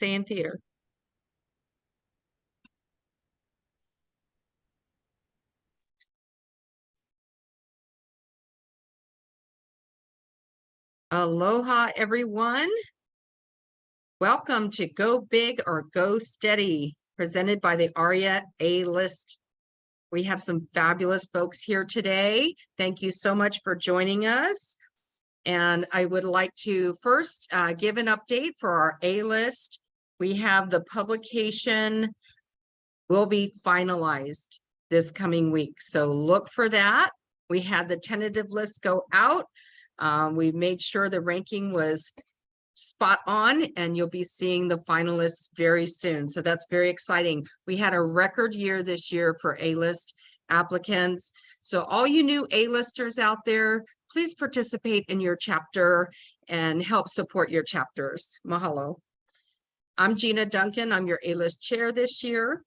Stay in theater. Aloha, everyone. Welcome to Go Big or Go Steady, presented by the ARIA A-List. We have some fabulous folks here today. Thank you so much for joining us. And I would like to first give an update for our A-List. We have the publication will be finalized this coming week, so look for that. We had the tentative list go out. We made sure the ranking was spot on, and you'll be seeing the finalists very soon. So that's very exciting. We had a record year this year for A-List applicants. So all you new A-listers out there, please participate in your chapter and help support your chapters. Mahalo. I'm Gina Duncan. I'm your A-List chair this year.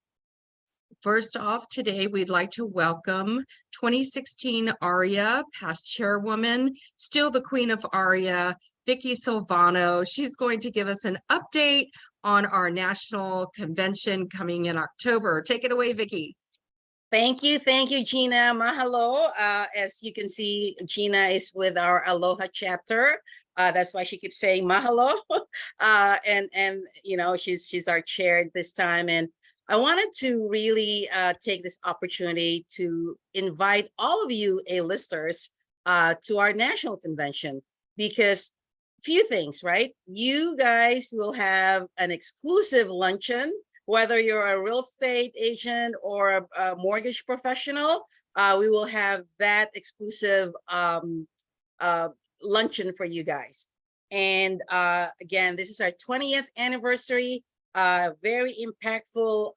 First off, today we'd like to welcome 2016 ARIA, past chairwoman, still the queen of ARIA, Vicki Silvano. She's going to give us an update on our national convention coming in October. Take it away, Vicki. Thank you, Gina. Mahalo. As you can see, Gina is with our Aloha chapter. That's why she keeps saying mahalo. And you know, she's our chair this time. And I wanted to really take this opportunity to invite all of you A-listers to our national convention, because few things, right? You guys will have an exclusive luncheon, whether you're a real estate agent or a mortgage professional. We will have that exclusive luncheon for you guys. And again, this is our 20th anniversary. Very impactful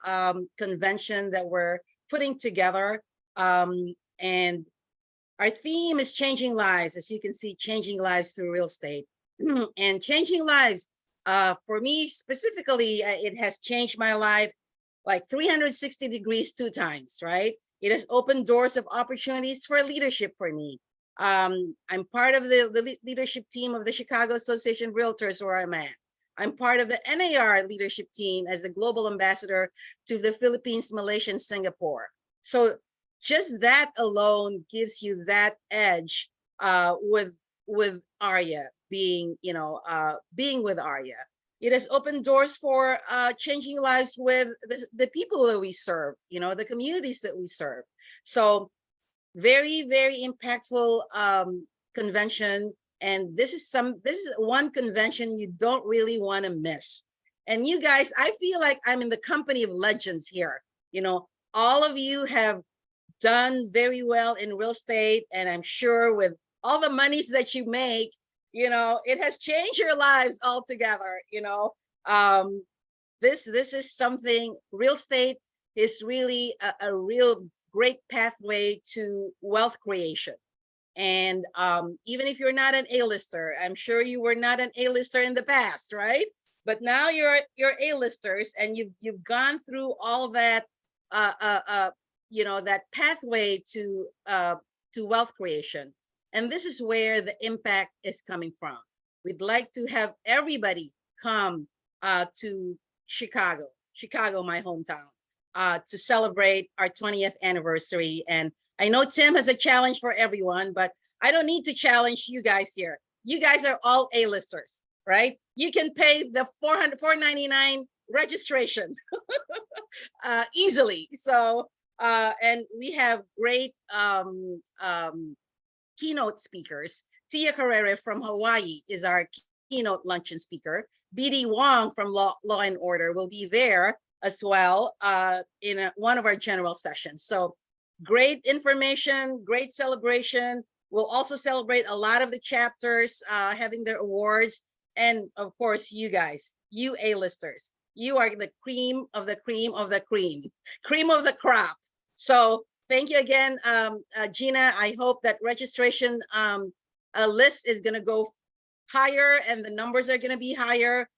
convention that we're putting together. And our theme is changing lives. As you can see, changing lives through real estate. And changing lives, for me specifically, it has changed my life like 360 degrees 2 times, right? It has opened doors of opportunities for leadership for me. I'm part of the leadership team of the Chicago Association of Realtors, where I'm at. I'm part of the NAR leadership team as the global ambassador to the Philippines, Malaysia, and Singapore. So just that alone gives you that edge with ARIA, being with ARIA. It has opened doors for changing lives with the people that we serve, the communities that we serve. So very, very impactful convention. And this is one convention you don't really want to miss. And you guys, I feel like I'm in the company of legends here. All of you have done very well in real estate, and I'm sure with all the monies that you make, it has changed your lives altogether. This is something. Real estate is really a real great pathway to wealth creation. And even if you're not an A-lister, I'm sure you were not an A-lister in the past, right? But now you're A-listers, and you've gone through all that that pathway to wealth creation. And this is where the impact is coming from. We'd like to have everybody come to Chicago, my hometown, to celebrate our 20th anniversary. And I know Tim has a challenge for everyone, but I don't need to challenge you guys here. You guys are all A-listers, right? You can pay the $499 registration easily. So, and we have great keynote speakers. Tia Carrere from Hawaii is our keynote luncheon speaker. BD Wong from Law and Order will be there as well in one of our general sessions. So great information, great celebration. We'll also celebrate a lot of the chapters having their awards. And of course, you guys, you A-listers, you are the cream of the cream of the cream of the crop. So thank you again, Gina. I hope that registration list is going to go higher, and the numbers are going to be higher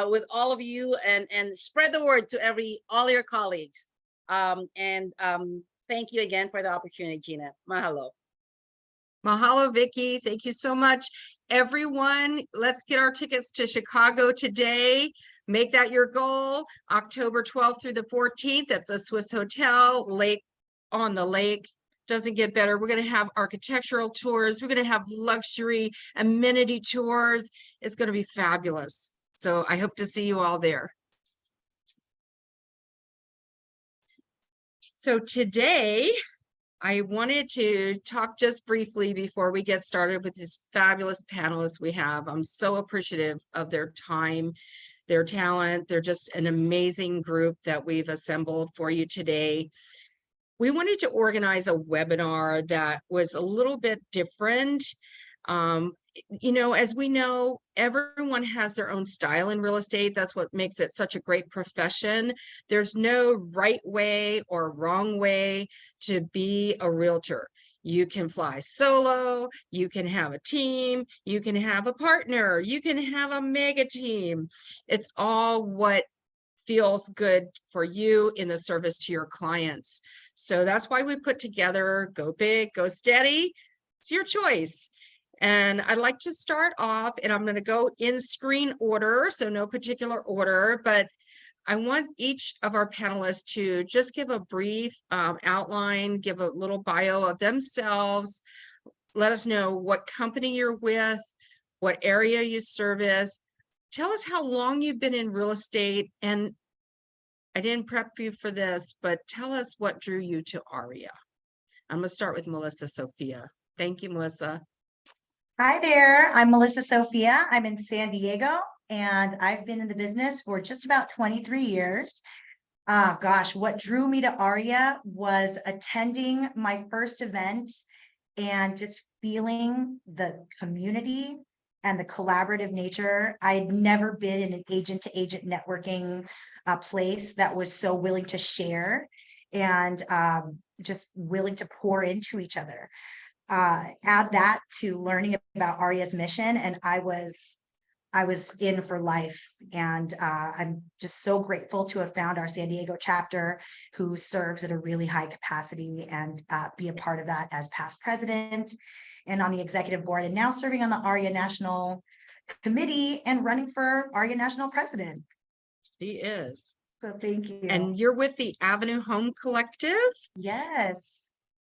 with all of you, and spread the word to all your colleagues. Thank you again for the opportunity, Gina. Mahalo. Mahalo, Vicki. Thank you so much. Everyone, let's get our tickets to Chicago today. make that your goal. October 12th through the 14th at the Swiss Hotel, Lake on the Lake. Doesn't get better. We're going to have architectural tours. We're going to have luxury amenity tours. It's going to be fabulous. So I hope to see you all there. So today, I wanted to talk just briefly before we get started with these fabulous panelists we have. I'm so appreciative of their time, their talent. They're just an amazing group that we've assembled for you today. We wanted to organize a webinar that was a little bit different. You know, as we know, everyone has their own style in real estate. That's what makes it such a great profession. There's no right way or wrong way to be a realtor. You can fly solo, you can have a team, you can have a partner, you can have a mega team. It's all what feels good for you in the service to your clients. So that's why we put together Go Big, Go Steady. It's your choice. And I'd like to start off, and I'm going to go in screen order, so no particular order, but I want each of our panelists to just give a brief outline, give a little bio of themselves, let us know what company you're with, what area you service, tell us how long you've been in real estate, and I didn't prep you for this, but tell us what drew you to ARIA. I'm going to start with Melissa Sophia. Thank you, Melissa. Hi there, I'm Melissa Sophia. I'm in San Diego, and I've been in the business for just about 23 years. Gosh, what drew me to ARIA was attending my first event and just feeling the community and the collaborative nature. I'd never been in an agent-to-agent networking place that was so willing to share and just willing to pour into each other. Add that to learning about ARIA's mission, and I was in for life. And I'm just so grateful to have found our San Diego chapter, who serves at a really high capacity, and be a part of that as past president and on the executive board, and now serving on the ARIA National Committee and running for ARIA National President. She is. So thank you. And you're with the Avenue Home Collective? Yes.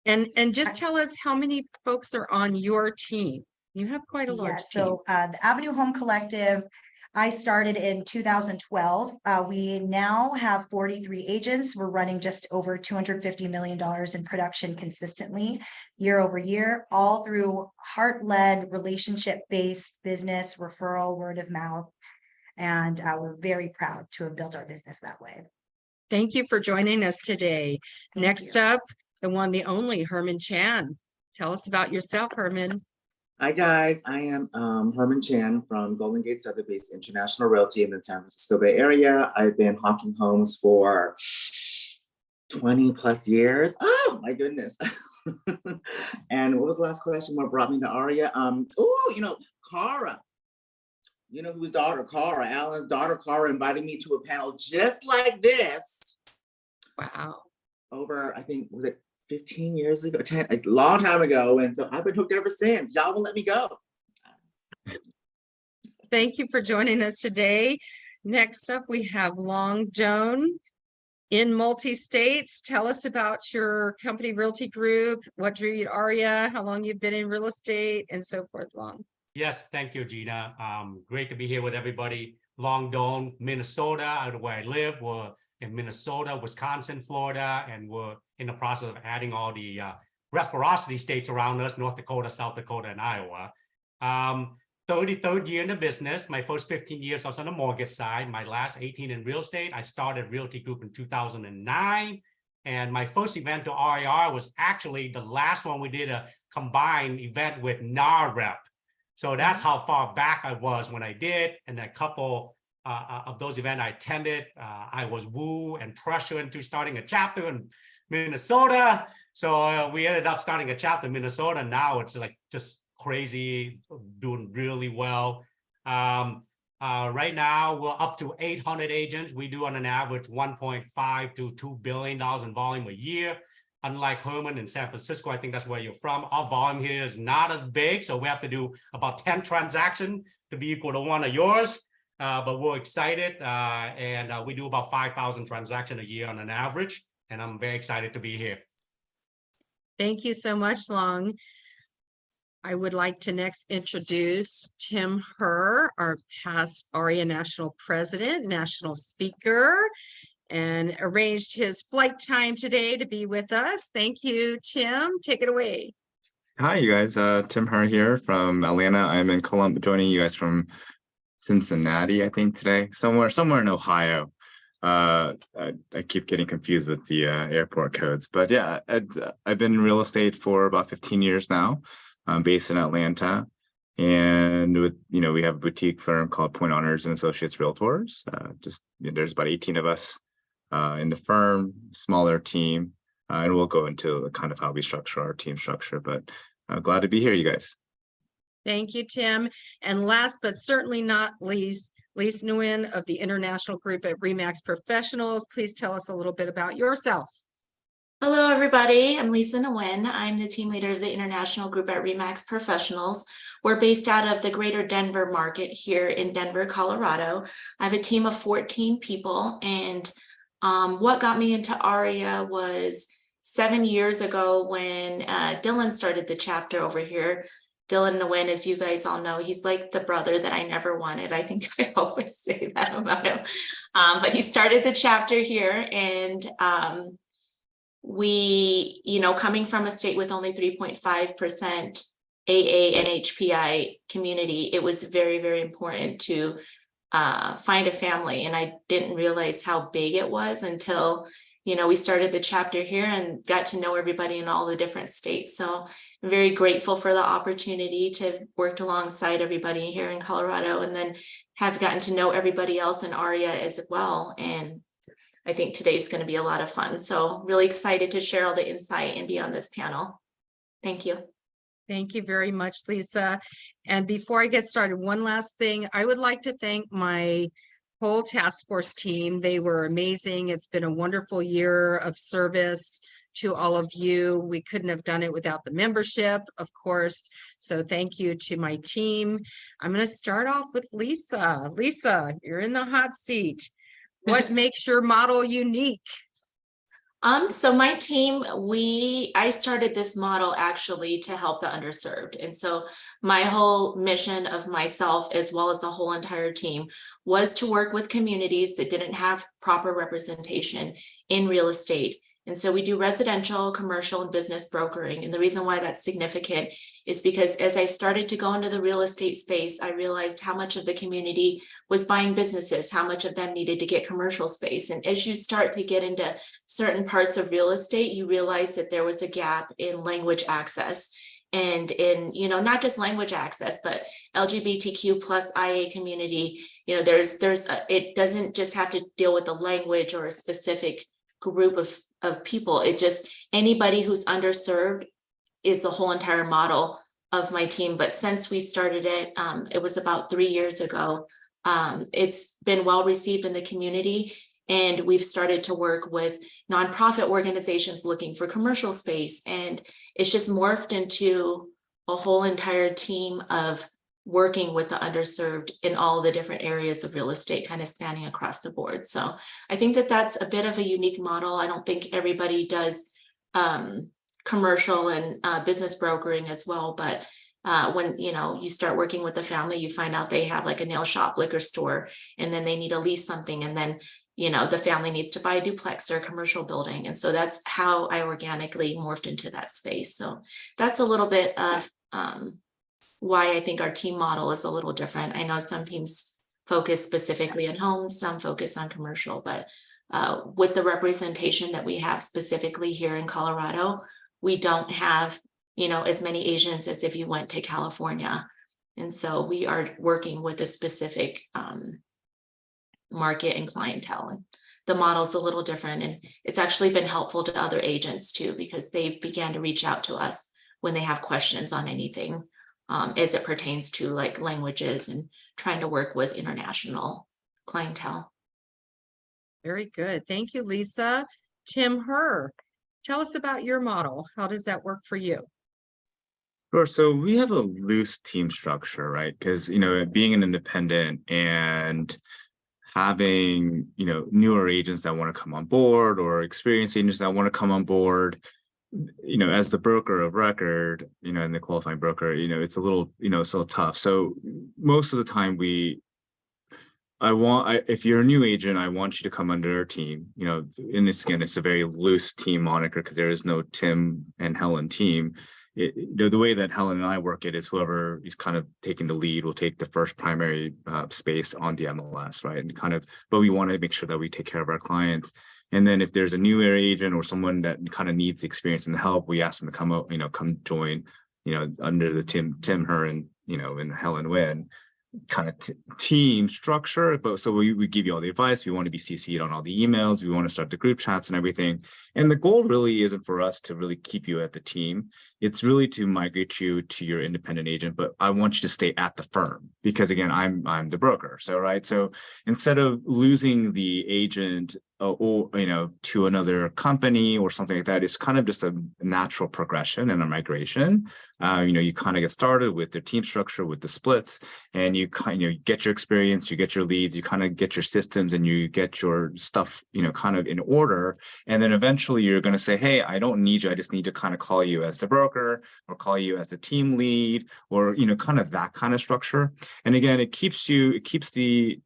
And just tell us how many folks are on your team. You have quite a large team. So the Avenue Home Collective, I started in 2012. We now have 43 agents. We're running just over $250 million in production consistently year over year, all through heart-led, relationship-based business, referral, word of mouth. And we're very proud to have built our business that way. Thank you for joining us today. Next up, the one, the only, Herman Chan. Tell us about yourself, Herman. Hi guys, I am Herman Chan from Golden Gate Sotheby's International Realty in the San Francisco Bay Area. I've been hawking homes for 20 plus years. Oh my goodness. And what was the last question? What brought me to ARIA? Cara. You know whose daughter, Cara, Alan's daughter, Cara, invited me to a panel just like this. Wow. Over, I think, was it 15 years ago, 10, a long time ago. And so I've been hooked ever since. Y'all won't let me go. Thank you for joining us today. Next up, we have Long Joan in multi-states. Tell us about your company Realty Group, what drew you to ARIA, how long you've been in real estate, and so forth, Long. Yes, thank you, Gina. Great to be here with everybody. Long Dome, Minnesota, out of where I live. We're in Minnesota, Wisconsin, Florida, and we're in the process of adding all the reciprocity states around us, North Dakota, South Dakota, and Iowa. 33rd year in the business. My first 15 years I was on the mortgage side. My last 18 in real estate. I started Realty Group in 2009. And my first event to RIR was actually the last one we did a combined event with NAREP. So that's how far back I was when I did. And a couple of those events I attended, I was wooed and pressured into starting a chapter in Minnesota. So we ended up starting a chapter in Minnesota. Now it's like just crazy, doing really well. Right now, we're up to 800 agents. We do on an average 1.5 to $2 billion in volume a year. Unlike Herman in San Francisco, I think that's where you're from, our volume here is not as big. So we have to do about 10 transactions to be equal to one of yours. but we're excited, and we do about 5,000 transactions a year on an average, and I'm very excited to be here. Thank you so much, Long. I would like to next introduce Tim Herr, our past ARIA National President, National Speaker, and arranged his flight time today to be with us. Thank you, Tim. Take it away. Hi, you guys. Tim Herr here from Atlanta. I'm in Columbia, joining you guys from Cincinnati, I think today, somewhere in Ohio. I keep getting confused with the airport codes, but yeah, I've been in real estate for about 15 years now. I'm based in Atlanta, and we have a boutique firm called Point Honors and Associates Realtors. There's about 18 of us in the firm, smaller team, and we'll go into kind of how we structure our team structure. But glad to be here, you guys. Thank you, Tim. And last but certainly not least, Lisa Nguyen of the International Group at RE/MAX Professionals. Please tell us a little bit about yourself. Hello, everybody. I'm Lisa Nguyen. I'm the team leader of the International Group at RE/MAX Professionals. We're based out of the greater Denver market here in Denver, Colorado. I have a team of 14 people, and what got me into ARIA was 7 years ago when Dylan started the chapter over here. Dylan Nguyen, as you guys all know, he's like the brother that I never wanted. I think I always say that about him. But he started the chapter here, and we, coming from a state with only 3.5% AA and HPI community, it was very, very important to find a family. And I didn't realize how big it was until, we started the chapter here and got to know everybody in all the different states. So I'm very grateful for the opportunity to work alongside everybody here in Colorado, and then have gotten to know everybody else in ARIA as well. And I think today's going to be a lot of fun. So really excited to share all the insight and be on this panel. Thank you. Thank you very much, Lisa. And before I get started, one last thing, I would like to thank my whole task force team. They were amazing. It's been a wonderful year of service to all of you. We couldn't have done it without the membership, of course. So thank you to my team. I'm going to start off with Lisa. Lisa, you're in the hot seat. What makes your model unique? So my team, I started this model actually to help the underserved. And so my whole mission of myself, as well as the whole entire team, was to work with communities that didn't have proper representation in real estate. And so we do residential, commercial, and business brokering. And the reason why that's significant is because as I started to go into the real estate space, I realized how much of the community was buying businesses, how much of them needed to get commercial space. And as you start to get into certain parts of real estate, you realize that there was a gap in language access. And in, not just language access, but LGBTQ plus IA community, it doesn't just have to deal with the language or a specific group of people. It just, anybody who's underserved is the whole entire model of my team. But since we started it, it was about 3 years ago. It's been well received in the community, and we've started to work with nonprofit organizations looking for commercial space. And it's just morphed into a whole entire team of working with the underserved in all the different areas of real estate, kind of spanning across the board. So I think that that's a bit of a unique model. I don't think everybody does commercial and business brokering as well, but when you start working with a family, you find out they have like a nail shop, liquor store, and then they need to lease something, and then the family needs to buy a duplex or a commercial building. And so that's how I organically morphed into that space. So that's a little bit of why I think our team model is a little different. I know some teams focus specifically on homes, some focus on commercial, but with the representation that we have specifically here in Colorado, we don't have, as many Asians as if you went to California. And so we are working with a specific market and clientele. And the model's a little different, and it's actually been helpful to other agents too, because they've began to reach out to us when they have questions on anything as it pertains to like languages and trying to work with international clientele. Very good. Thank you, Lisa. Tim Herr, tell us about your model. How does that work for you? Sure. So we have a loose team structure, right? Because, being an independent and having, newer agents that want to come on board or experienced agents that want to come on board, as the broker of record, and the qualifying broker, it's a little, it's a little tough. So most of the time if you're a new agent, I want you to come under our team, and it's a very loose team moniker because there is no Tim and Helen team. The way that Helen and I work it is whoever is kind of taking the lead will take the first primary space on the MLS, right? But we want to make sure that we take care of our clients. And then if there's a new area agent or someone that kind of needs experience and help, we ask them to come out, come join, under the Tim, her, and Helen Wynn kind of team structure. But so we give you all the advice. We want to be CC'd on all the emails. We want to start the group chats and everything. And the goal really isn't for us to really keep you at the team. It's really to migrate you to your independent agent. But I want you to stay at the firm because again, I'm the broker. So right. So instead of losing the agent or to another company or something like that, it's kind of just a natural progression and a migration. You kind of get started with the team structure, with the splits, and you kind of get your experience, you get your leads, you kind of get your systems, and you get your stuff, kind of in order. And then eventually you're going to say, hey, I don't need you. I just need to kind of call you as the broker or call you as the team lead or, kind of that kind of structure. And again, it keeps the,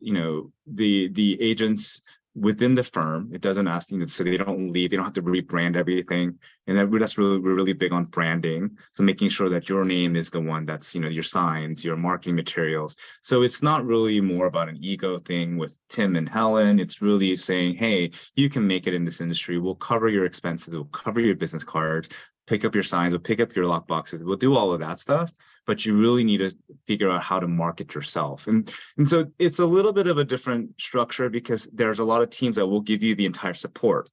the agents within the firm. It doesn't ask, so they don't leave, they don't have to rebrand everything. And we're really big on branding. So making sure that your name is the one that's, your signs, your marketing materials. So it's not really more about an ego thing with Tim and Helen. It's really saying, hey, you can make it in this industry. We'll cover your expenses. We'll cover your business cards, pick up your signs, we'll pick up your lock boxes. We'll do all of that stuff. But you really need to figure out how to market yourself. And so it's a little bit of a different structure because there's a lot of teams that will give you the entire support.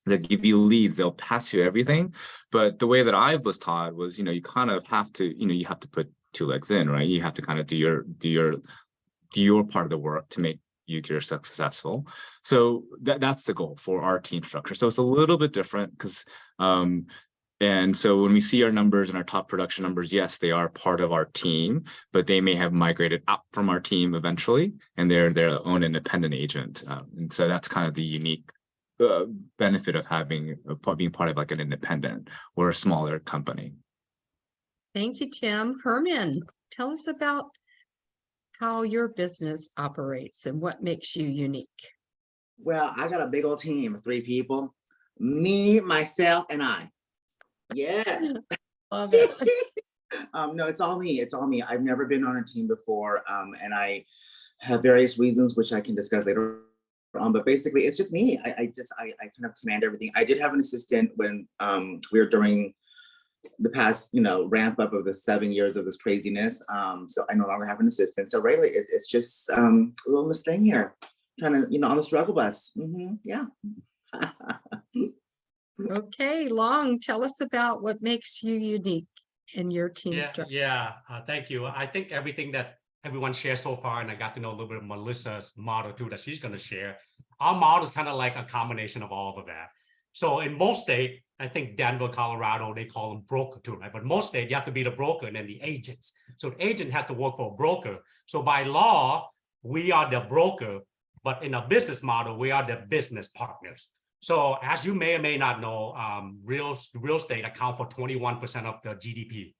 They'll give you leads, they'll pass you everything. But the way that I was taught was, you kind of have to, you have to put two legs in, right? You have to kind of do your part of the work to make you're successful. So that's the goal for our team structure. So it's a little bit different because and so when we see our numbers and our top production numbers, yes, they are part of our team, but they may have migrated out from our team eventually, and they're their own independent agent. And so that's kind of the unique benefit of being part of like an independent or a smaller company. Thank you, Tim. Herman, tell us about how your business operates and what makes you unique. Well, I got a big old team of 3 people, me, myself, and I. Yeah. Love it. No, it's all me. It's all me. I've never been on a team before. And I have various reasons, which I can discuss later on, but basically it's just me. I kind of command everything. I did have an assistant when we were during the past, ramp up of the 7 years of this craziness. So I no longer have an assistant. So really it's just a little Miss Thing here, trying to, on the struggle bus. Yeah. Okay, Long, tell us about what makes you unique in your team structure. Thank you. I think everything that everyone shares so far, and I got to know a little bit of Melissa's model too that she's going to share. Our model is kind of like a combination of all of that. So in most states, I think Denver, Colorado, they call them broker too, right? But most states, you have to be the broker and then the agents. So the agent has to work for a broker. So by law, we are the broker, but in a business model, we are the business partners. So as you may or may not know, real estate account for 21% of the GDP,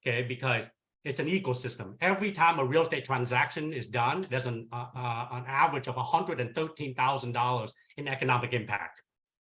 okay? Because it's an ecosystem. Every time a real estate transaction is done, there's an average of $113,000 in economic impact.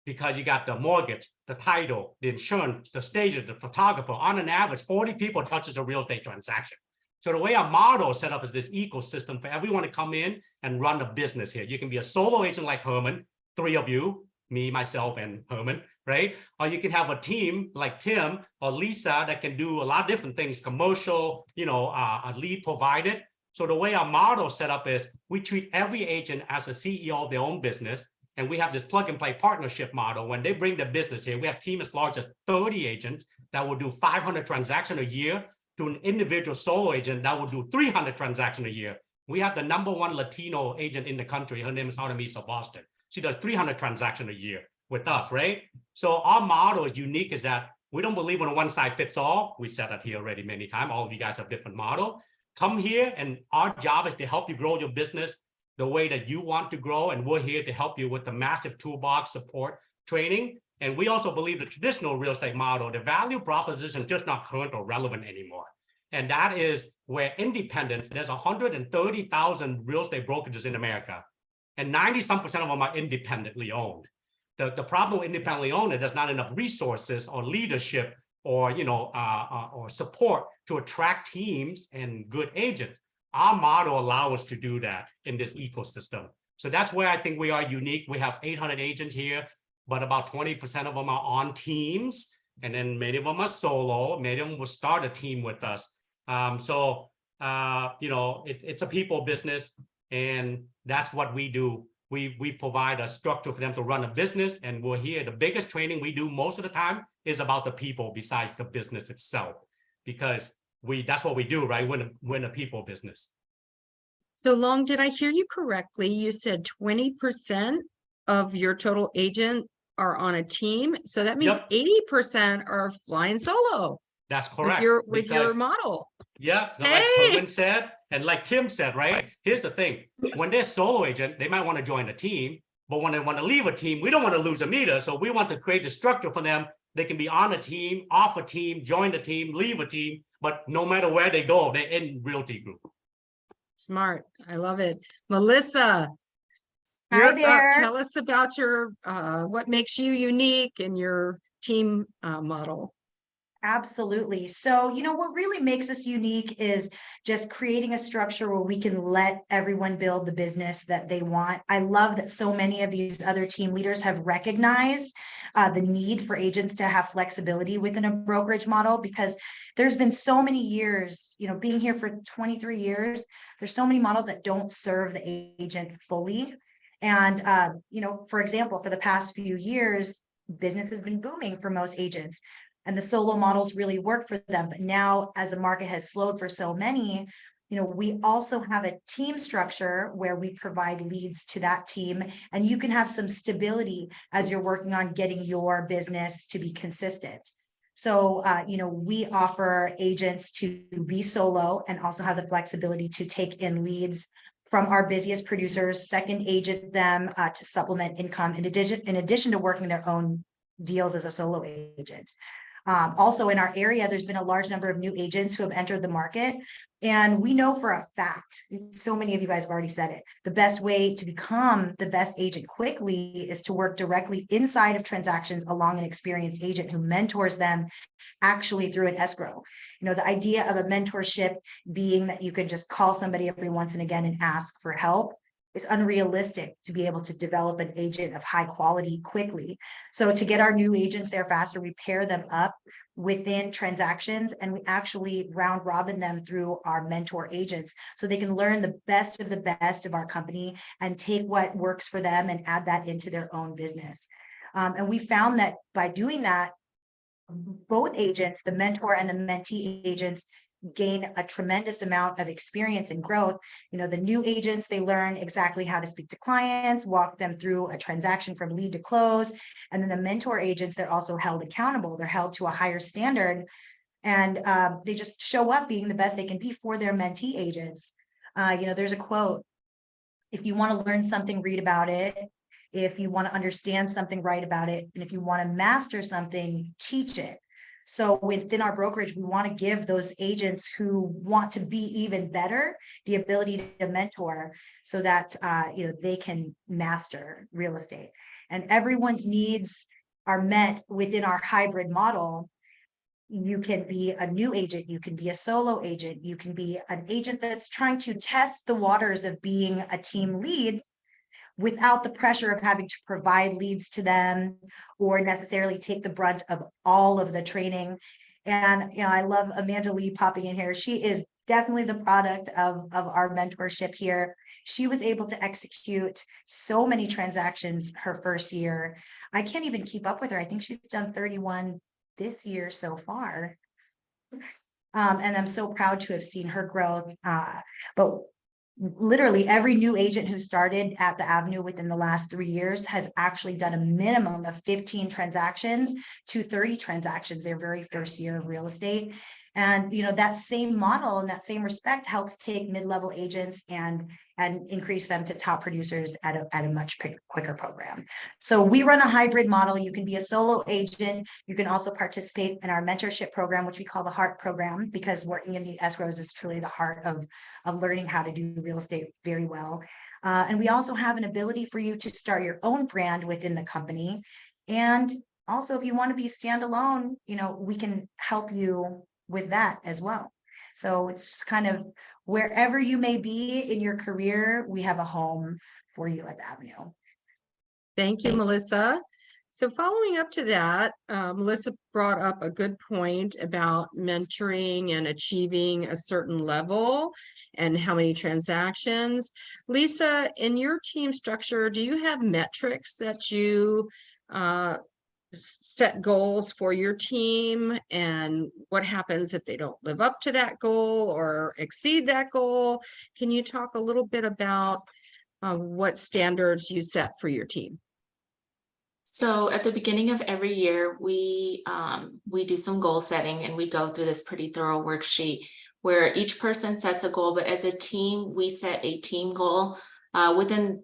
Because you got the mortgage, the title, the insurance, the staging, the photographer. On an average, 40 people touches a real estate transaction. So the way our model is set up is this ecosystem for everyone to come in and run the business here. You can be a solo agent like Herman, 3 of you, me, myself, and Herman, right? Or you can have a team like Tim or Lisa that can do a lot of different things, commercial, a lead provided. So the way our model is set up is we treat every agent as a CEO of their own business. And we have this plug and play partnership model. When they bring the business here, we have a team as large as 30 agents that will do 500 transactions a year to an individual solo agent that will do 300 transactions a year. We have the #1 Latino agent in the country. Her name is Artemisa Boston. She does 300 transactions a year with us, right? So our model is unique is that We don't believe in a one size fits all. We said that here already many times. All of you guys have different model. Come here, and our job is to help you grow your business the way that you want to grow. And we're here to help you with the massive toolbox support training. And we also believe the traditional real estate model, the value proposition, just not current or relevant anymore. And that is where independent, there's 130,000 real estate brokerages in America, and 90% of them are independently owned. The problem with independently owned is there's not enough resources or leadership or or support to attract teams and good agents. Our model allows us to do that in this ecosystem. So that's where I think we are unique. We have 800 agents here, but about 20% of them are on teams, and then many of them are solo. Many of them will start a team with us. It's a people business, and that's what we do. We provide a structure for them to run a business, and we're here. The biggest training we do most of the time is about the people besides the business itself, because that's what we do, right? We're in a people business. So Long, did I hear you correctly? You said 20% of your total agent are on a team. So that means Yep. 80% are flying solo That's with correct. your because- model. Yeah, so like Hey! Kerwin said, and like Tim said, right? Here's the thing. When they're solo agent, they might want to join a team, but when they want to leave a team, we don't want to lose them either. So we want to create the structure for them. They can be on a team, off a team, join a team, leave a team, but no matter where they go, they're in Realty Group. Smart. I love it. Melissa. Hi you're up. there. Tell us about your, what makes you unique in your team model. Absolutely. So, what really makes us unique is just creating a structure where we can let everyone build the business that they want. I love that so many of these other team leaders have recognized the need for agents to have flexibility within a brokerage model, because there's been so many years, being here for 23 years, there's so many models that don't serve the agent fully. And, for example, for the past few years, business has been booming for most agents, and the solo models really work for them. But now, as the market has slowed for so many, we also have a team structure where we provide leads to that team, and you can have some stability as you're working on getting your business to be consistent. So, we offer agents to be solo and also have the flexibility to take in leads from our busiest producers, second agent them to supplement income in addition to working their own deals as a solo agent. Also in our area, there's been a large number of new agents who have entered the market. And we know for a fact, so many of you guys have already said it, the best way to become the best agent quickly is to work directly inside of transactions along an experienced agent who mentors them actually through an escrow. The idea of a mentorship being that you could just call somebody every once and again and ask for help, it's unrealistic to be able to develop an agent of high quality quickly. So to get our new agents there faster, we pair them up within transactions, and we actually round robin them through our mentor agents so they can learn the best of our company and take what works for them and add that into their own business. And we found that by doing that, both agents, the mentor and the mentee agents, gain a tremendous amount of experience and growth. The new agents, they learn exactly how to speak to clients, walk them through a transaction from lead to close. And then the mentor agents, they're also held accountable. They're held to a higher standard, and they just show up being the best they can be for their mentee agents. There's a quote: if you want to learn something, read about it. If you want to understand something, write about it. And if you want to master something, teach it. So within our brokerage, we want to give those agents who want to be even better the ability to mentor so that they can master real estate. And everyone's needs are met within our hybrid model. You can be a new agent, you can be a solo agent, you can be an agent that's trying to test the waters of being a team lead without the pressure of having to provide leads to them or necessarily take the brunt of all of the training. And, I love Amanda Lee popping in here. She is definitely the product of our mentorship here. She was able to execute so many transactions her first year. I can't even keep up with her. I think she's done 31 this year so far. And I'm so proud to have seen her growth. But literally every new agent who started at the Avenue within the last 3 years has actually done a minimum of 15 transactions to 30 transactions their very first year of real estate. And, you know, that same model and that same respect helps take mid-level agents and increase them to top producers at a much quicker program. So we run a hybrid model. You can be a solo agent. You can also participate in our mentorship program, which we call the Heart program, because working in the escrows is truly the heart of learning how to do real estate very well. And we also have an ability for you to start your own brand within the company. And also, if you want to be standalone, you know, we can help you with that as well. So it's just kind of wherever you may be in your career, we have a home for you at the Avenue. Thank you, Melissa. So following up to that, Melissa brought up a good point about mentoring and achieving a certain level and how many transactions. Lisa, in your team structure, do you have metrics that you set goals for your team, and what happens if they don't live up to that goal or exceed that goal? Can you talk a little bit about what standards you set for your team? So at the beginning of every year, we do some goal setting, and we go through this pretty thorough worksheet where each person sets a goal, but as a team, we set a team goal. Within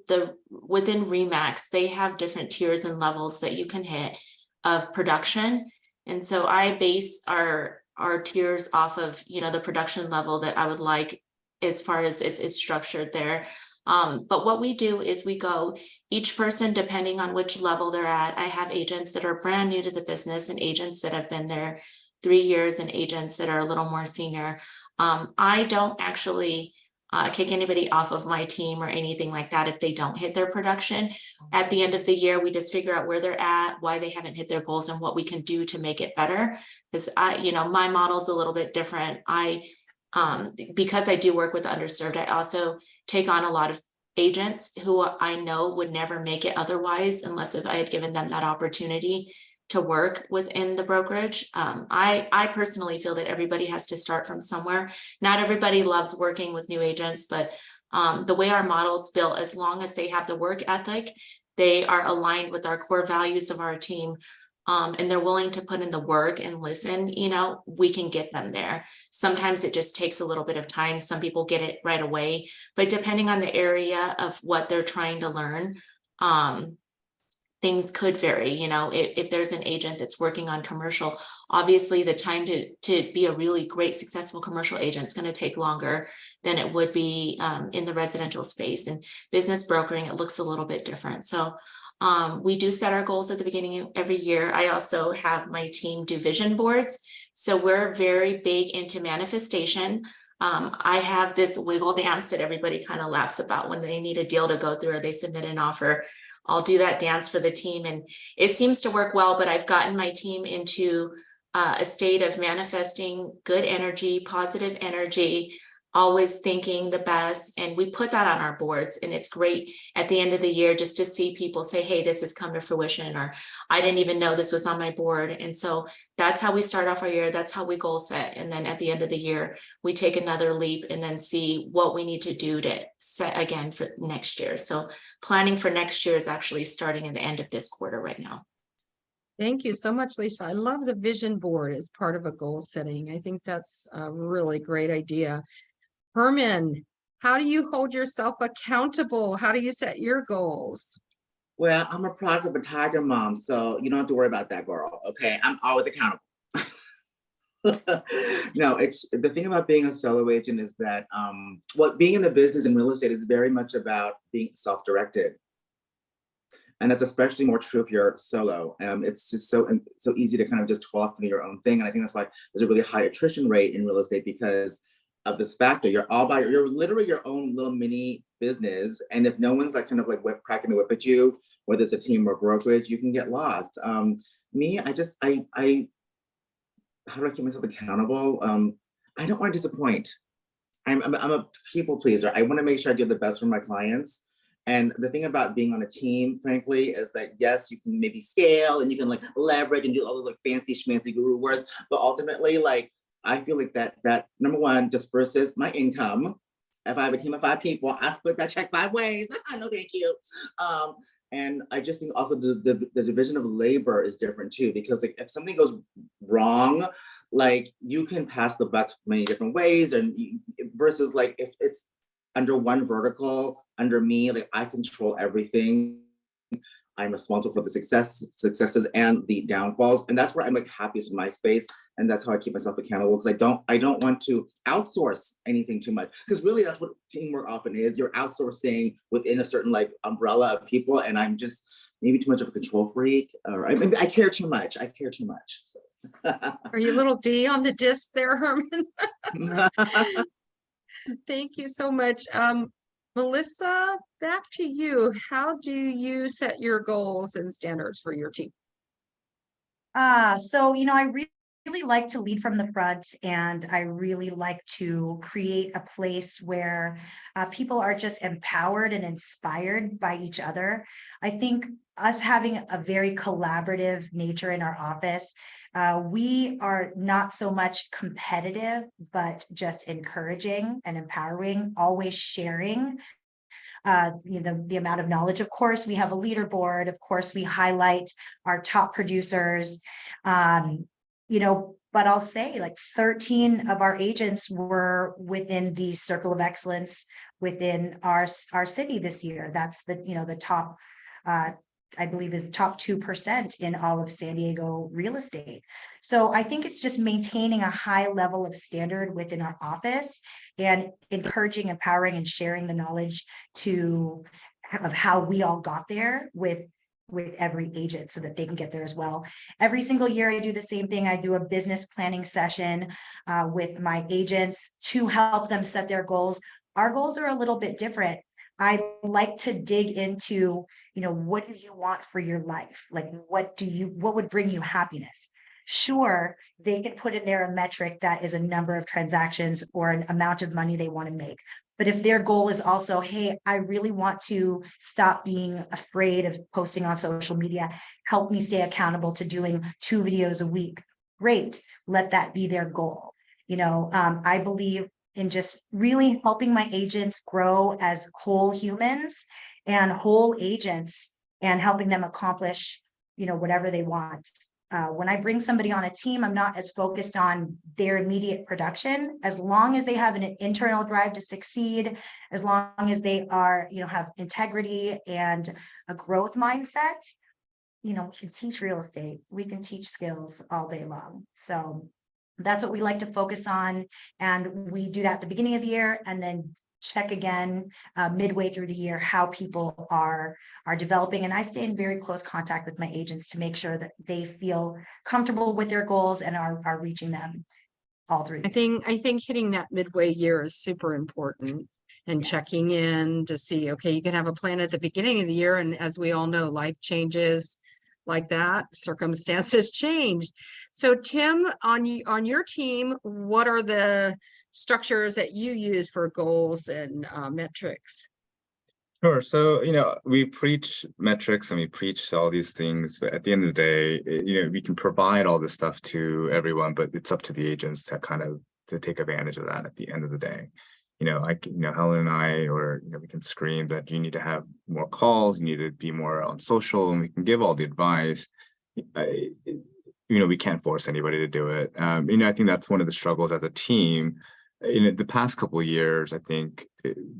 RE/MAX, they have different tiers and levels that you can hit of production. And so I base our tiers off of, you know, the production level that I would like as far as it's structured there. But what we do is we go, each person, depending on which level they're at. I have agents that are brand new to the business and agents that have been there 3 years and agents that are a little more senior. I don't actually kick anybody off of my team or anything like that if they don't hit their production. At the end of the year, we just figure out where they're at, why they haven't hit their goals, and what we can do to make it better. Because my model's a little bit different. Because I do work with the underserved, I also take on a lot of agents who I know would never make it otherwise unless if I had given them that opportunity to work within the brokerage. I personally feel that everybody has to start from somewhere. Not everybody loves working with new agents, but the way our model's built, as long as they have the work ethic, they are aligned with our core values of our team, and they're willing to put in the work and listen, we can get them there. Sometimes it just takes a little bit of time. Some people get it right away, but depending on the area of what they're trying to learn, things could vary. If there's an agent that's working on commercial, obviously the time to be a really great successful commercial agent is going to take longer than it would be in the residential space. And business brokering, it looks a little bit different. So we do set our goals at the beginning of every year. I also have my team do vision boards. So we're very big into manifestation. I have this wiggle dance that everybody kind of laughs about when they need a deal to go through or they submit an offer. I'll do that dance for the team, and it seems to work well, but I've gotten my team into a state of manifesting good energy, positive energy, always thinking the best. And we put that on our boards, and it's great at the end of the year just to see people say, hey, this has come to fruition, or I didn't even know this was on my board. And so that's how we start off our year. That's how we goal set. And then at the end of the year, we take another leap and then see what we need to do to set again for next year. So planning for next year is actually starting at the end of this quarter right now. Thank you so much, Lisa. I love the vision board as part of a goal setting. I think that's a really great idea. Herman, how do you hold yourself accountable? How do you set your goals? Well, I'm a product of a tiger mom, so you don't have to worry about that, girl. Okay, I'm always accountable. No, it's the thing about being a solo agent is that being in the business in real estate is very much about being self-directed. And that's especially more true if you're solo. It's just so easy to kind of just talk into your own thing. And I think that's why there's a really high attrition rate in real estate, because of this factor. You're literally your own little mini business. And if no one's like kind of like cracking the whip at you, whether it's a team or brokerage, you can get lost. Me, how do I keep myself accountable? I don't want to disappoint. I'm a people pleaser. I want to make sure I do the best for my clients. And the thing about being on a team, frankly, is that yes, you can maybe scale and you can like leverage and do all those like fancy schmancy guru words, but ultimately, like I feel like that number one disperses my income, if I have a team of 5 people, I split that check 5 ways. No, thank you. And I just think also the division of labor is different too, because like if something goes wrong, like you can pass the buck many different ways, and versus like if it's under one vertical, under me, like I control everything. I'm responsible for the successes and the downfalls. And that's where I'm like happiest in my space. And that's how I keep myself accountable, because I don't want to outsource anything too much. Because really that's what teamwork often is. You're outsourcing within a certain like umbrella of people. And I'm just maybe too much of a control freak, or maybe I care too much. I care too much. Are you little D on the disc there, Herman? Thank you so much. Melissa, back to you. How do you set your goals and standards for your team? So, I really like to lead from the front, and I really like to create a place where people are just empowered and inspired by each other. I think us having a very collaborative nature in our office, we are not so much competitive, but just encouraging and empowering, always sharing the amount of knowledge. Of course, we have a leaderboard. Of course, we highlight our top producers. But I'll say like 13 of our agents were within the circle of excellence within our city this year. That's the top, I believe is top 2% in all of San Diego real estate. So I think it's just maintaining a high level of standard within our office and encouraging, empowering, and sharing the knowledge of how we all got there with every agent so that they can get there as well. Every single year I do the same thing. I do a business planning session with my agents to help them set their goals. Our goals are a little bit different. I like to dig into, what do you want for your life? Like, what would bring you happiness? Sure, they can put in there a metric that is a number of transactions or an amount of money they want to make. But if their goal is also, hey, I really want to stop being afraid of posting on social media, help me stay accountable to doing 2 videos a week. Great, let that be their goal. I believe in just really helping my agents grow as whole humans and whole agents, and helping them accomplish, whatever they want. When I bring somebody on a team, I'm not as focused on their immediate production. As long as they have an internal drive to succeed, as long as they are, have integrity and a growth mindset, we can teach real estate. We can teach skills all day long. So that's what we like to focus on. And we do that at the beginning of the year, and then check again midway through the year how people are developing. And I stay in very close contact with my agents to make sure that they feel comfortable with their goals and are reaching them all through. I think hitting that midway year is super important, and Yes. checking in to see, okay, you can have a plan at the beginning of the year, and as we all know, life changes like that, circumstances change. So Tim, on your team, what are the structures that you use for goals and metrics? Sure. So, we preach metrics and we preach all these things, but at the end of the day, we can provide all this stuff to everyone, but it's up to the agents to take advantage of that at the end of the day. Helen and I, we can scream that you need to have more calls, you need to be more on social, and we can give all the advice. We can't force anybody to do it. I think that's one of the struggles as a team. In the past couple of years, I think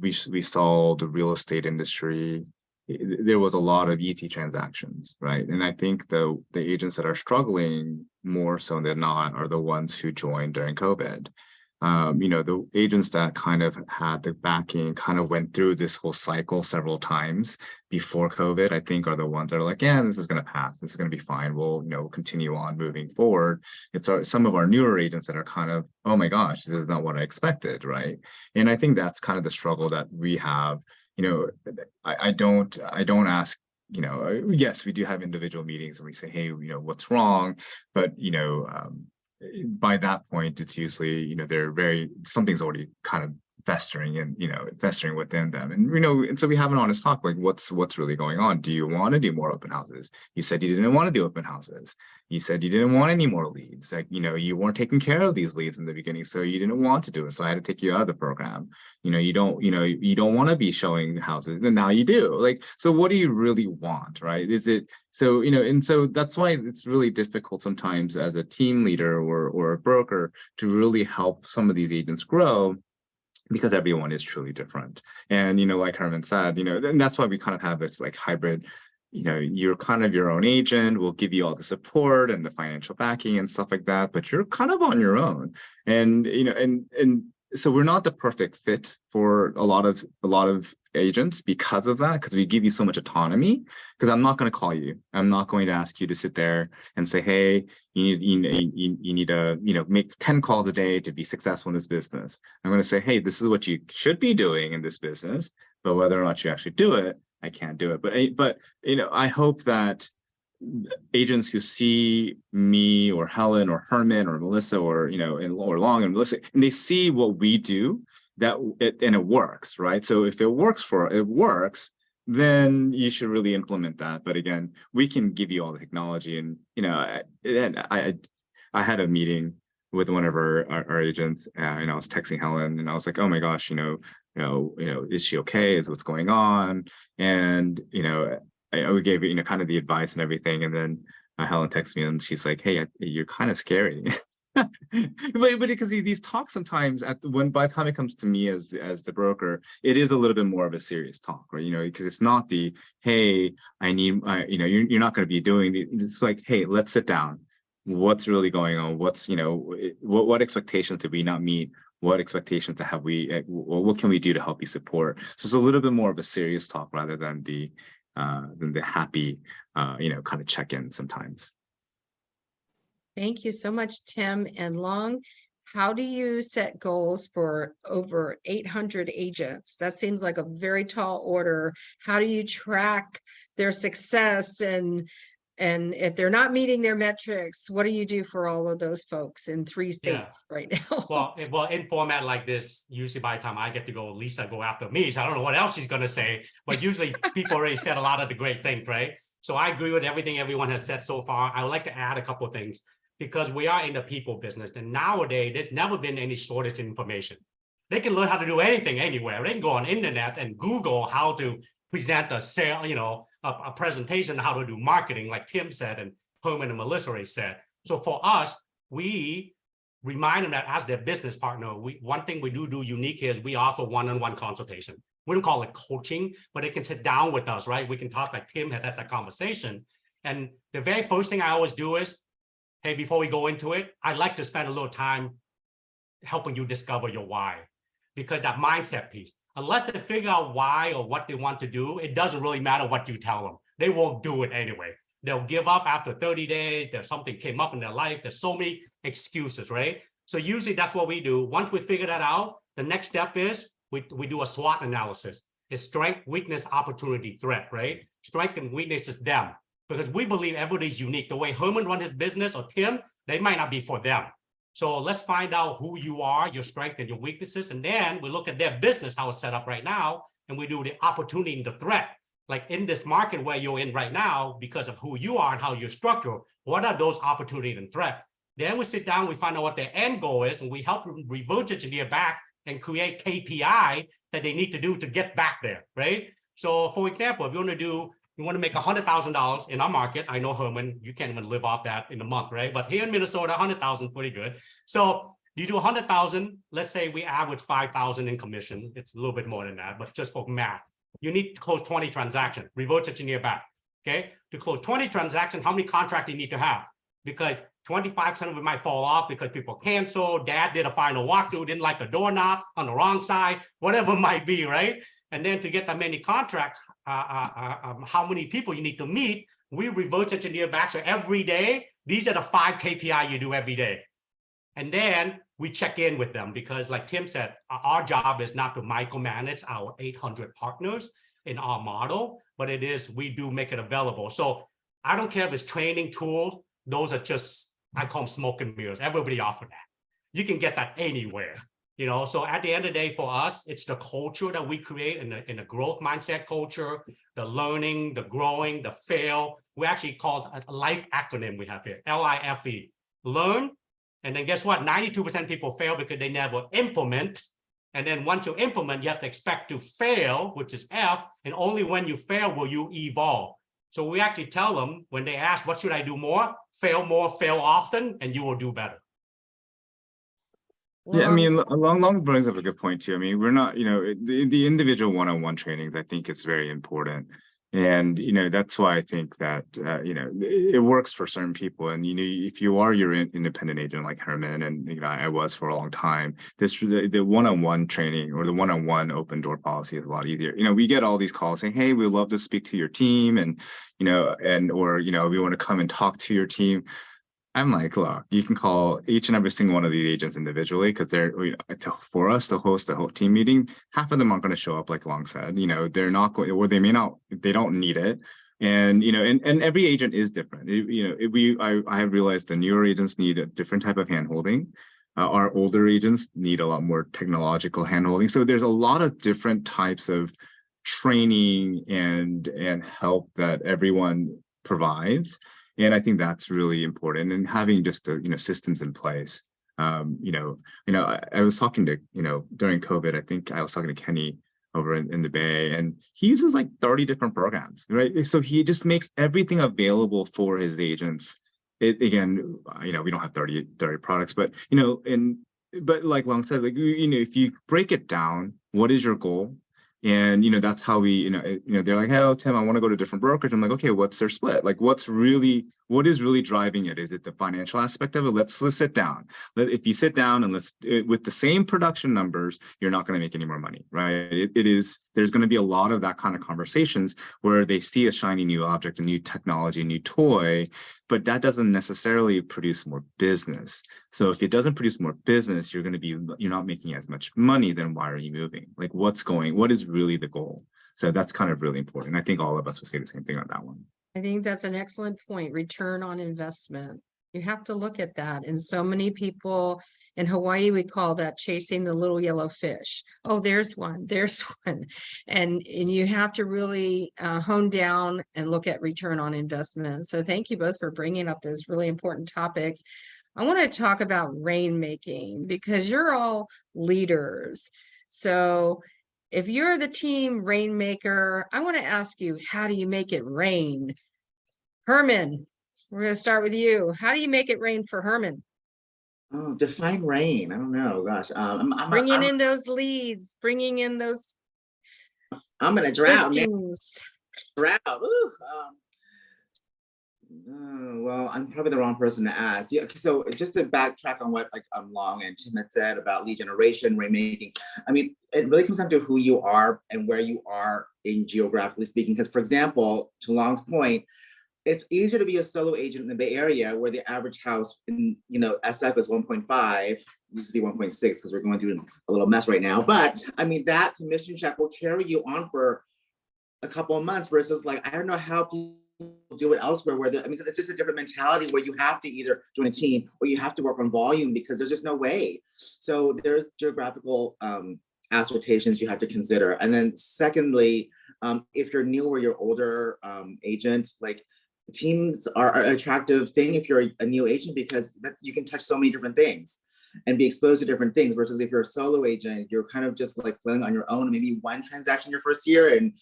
we saw the real estate industry. There was a lot of ET transactions, right? And I think the agents that are struggling more so than not are the ones who joined during COVID. The agents that kind of had the backing, kind of went through this whole cycle several times before COVID, I think are the ones that are like, yeah, this is going to pass. This is going to be fine. We'll, continue on moving forward. It's some of our newer agents that are kind of, oh my gosh, this is not what I expected, right? And I think that's kind of the struggle that we have. I don't ask, yes, we do have individual meetings and we say, hey, what's wrong? But, by that point, it's usually, something's already kind of festering and, festering within them. And, and so we have an honest talk, like what's really going on? Do you want to do more open houses? You said you didn't want to do open houses. You said you didn't want any more leads. Like, you weren't taking care of these leads in the beginning, so you didn't want to do it. So I had to take you out of the program. You don't want to be showing houses, and now you do. Like, so what do you really want, right? Is it so, and so that's why it's really difficult sometimes as a team leader or a broker to really help some of these agents grow, because everyone is truly different. And, like Herman said, and that's why we kind of have this like hybrid, you're kind of your own agent, we'll give you all the support and the financial backing and stuff like that, but you're kind of on your own. And, and so we're not the perfect fit for a lot of agents because of that, because we give you so much autonomy. Because I'm not going to call you, I'm not going to ask you to sit there and say, hey, you need to make 10 calls a day to be successful in this business. I'm going to say, hey, this is what you should be doing in this business, but whether or not you actually do it, I can't do it. But I hope that agents who see me or Helen or Herman or Melissa or or Long and Melissa, and they see what we do, and it works, right? So if it works, then you should really implement that. But again, we can give you all the technology, and I had a meeting with one of our agents, and I was texting Helen, and I was like, oh my gosh, is she okay? Is what's going on? And we gave kind of the advice and everything, and then Helen texts me and she's like, hey, you're kind of scary. but because these talks sometimes by the time it comes to me as the broker, it is a little bit more of a serious talk, right? Because it's not the, hey, you're not going to be doing it's like, hey, let's sit down. What's really going on? What's what expectations did we not meet? What expectations have we? What can we do to help you support? So it's a little bit more of a serious talk rather than the happy, kind of check-in sometimes. Thank you so much, Tim and Long. How do you set goals for over 800 agents? That seems like a very tall order. How do you track their success? And if they're not meeting their metrics, what do you do for all of those folks in 3 states right now? Well, in format like this, usually by the time I get to go, Lisa go after me. So I don't know what else she's going to say, but usually people already said a lot of the great things, right? So I agree with everything everyone has said so far. I would like to add a couple of things, because we are in the people business. And nowadays, there's never been any shortage of information. They can learn how to do anything anywhere. They can go on the internet and Google how to present a sale, a presentation, how to do marketing, like Tim said, and Herman and Melissa already said. So for us, we remind them that as their business partner, one thing we do unique is we offer one-on-one consultation. We don't call it coaching, but they can sit down with us, right? We can talk like Tim had that conversation. And the very first thing I always do is, hey, before we go into it, I'd like to spend a little time helping you discover your why. Because that mindset piece, unless they figure out why or what they want to do, it doesn't really matter what you tell them. They won't do it anyway. They'll give up after 30 days. There's something came up in their life. There's so many excuses, right? So usually that's what we do. Once we figure that out, the next step is we do a SWOT analysis. It's strength, weakness, opportunity, threat, right? Strength and weakness is them. Because we believe everybody's unique. The way Herman runs his business or Tim, they might not be for them. So let's find out who you are, your strengths and your weaknesses. And then we look at their business, how it's set up right now. And we do the opportunity and the threat. Like in this market where you're in right now, because of who you are and how you're structured, what are those opportunities and threat? Then we sit down, we find out what their end goal is, and we help them reverse engineer back and create KPI that they need to do to get back there, right? So for example, if you want to make $100,000 in our market. I know, Herman, you can't even live off that in a month, right? But here in Minnesota, 100,000 pretty good. So you do 100,000, let's say we average 5,000 in commission. It's a little bit more than that, but just for math, you need to close 20 transactions, reverse engineer back, okay? To close 20 transactions, how many contracts do you need to have? Because 25% of it might fall off because people cancel, dad did a final walkthrough, didn't like the doorknob on the wrong side, whatever it might be, right? And then to get that many contracts, how many people you need to meet, we reverse engineer back. So every day, these are the 5 KPI you do every day. And then we check in with them because like Tim said, our job is not to micromanage our 800 partners in our model, but it is, we do make it available. So I don't care if it's training tools, those are just, I call them smoke and mirrors. Everybody offer that. You can get that anywhere. You know, so at the end of the day, for us, it's the culture that we create in the growth mindset culture, the learning, the growing, the fail. We actually call it a life acronym we have here, LIFE. Learn, and then guess what? 92% of people fail because they never implement. And then once you implement, you have to expect to fail, which is F, and only when you fail will you evolve. So we actually tell them when they ask, what should I do more, fail often, and you will do better. Yeah, I Well, mean, Long brings up a good point too. I mean, we're not, the individual one-on-one trainings, I think it's very important. And, that's why I think that, it works for certain people. And, if you are your independent agent like Herman, and, I was for a long time, the one-on-one training or the one-on-one open door policy is a lot easier. We get all these calls saying, hey, we'd love to speak to your team and, or, we want to come and talk to your team. I'm like, look, you can call each and every single one of these agents individually because for us to host a whole team meeting, half of them aren't going to show up, like Long said. They're not going, or they may not, they don't need it. And, and every agent is different. I have realized the newer agents need a different type of handholding. Our older agents need a lot more technological handholding. So there's a lot of different types of training and help that everyone provides. And I think that's really important, and having just systems in place. I was talking to, during COVID, I think I was talking to Kenny over in the Bay, and he uses like 30 different programs, right? So he just makes everything available for his agents. Again, we don't have 30 products, but, but like Long said, like, if you break it down, what is your goal? And, that's how we, they're like, hey, Tim, I want to go to different brokerage. I'm like, okay, what's their split? Like, what is really driving it? Is it the financial aspect of it? Let's sit down. If you sit down and with the same production numbers, you're not going to make any more money, right? There's going to be a lot of that kind of conversations where they see a shiny new object, a new technology, a new toy, but that doesn't necessarily produce more business. So if it doesn't produce more business, you're not making as much money. Then why are you moving? Like, what is really the goal? So that's kind of really important. I think all of us would say the same thing on that one. I think that's an excellent point. Return on investment. You have to look at that. And so many people in Hawaii, we call that chasing the little yellow fish. Oh, there's one. And you have to really hone down and look at return on investment. So thank you both for bringing up those really important topics. I want to talk about rainmaking because you're all leaders. So if you're the team rainmaker, I want to ask you, how do you make it rain? Herman, we're going to start with you. How do you make it rain for Herman? Oh, define rain. I don't know. Gosh, Bringing in those leads, bringing in those I'm in a drought. Man. listings. Drought. Ooh, well, I'm probably the wrong person to ask. Yeah. So just to backtrack on what Long and Tim had said about lead generation, rainmaking. I mean, it really comes down to who you are and where you are in geographically speaking. Because, for example, to Long's point, it's easier to be a solo agent in the Bay Area where the average house in SF is 1.5. Used to be 1.6 because we're going through a little mess right now. But I mean, that commission check will carry you on for a couple of months versus like, I don't know how people do it elsewhere because it's just a different mentality where you have to either join a team or you have to work on volume because there's just no way. So there's geographical assertions you have to consider. And then secondly, if you're new or you're older agent, like teams are an attractive thing if you're a new agent because you can touch so many different things and be exposed to different things versus if you're a solo agent, you're kind of just like flailing on your own, maybe one transaction your first year and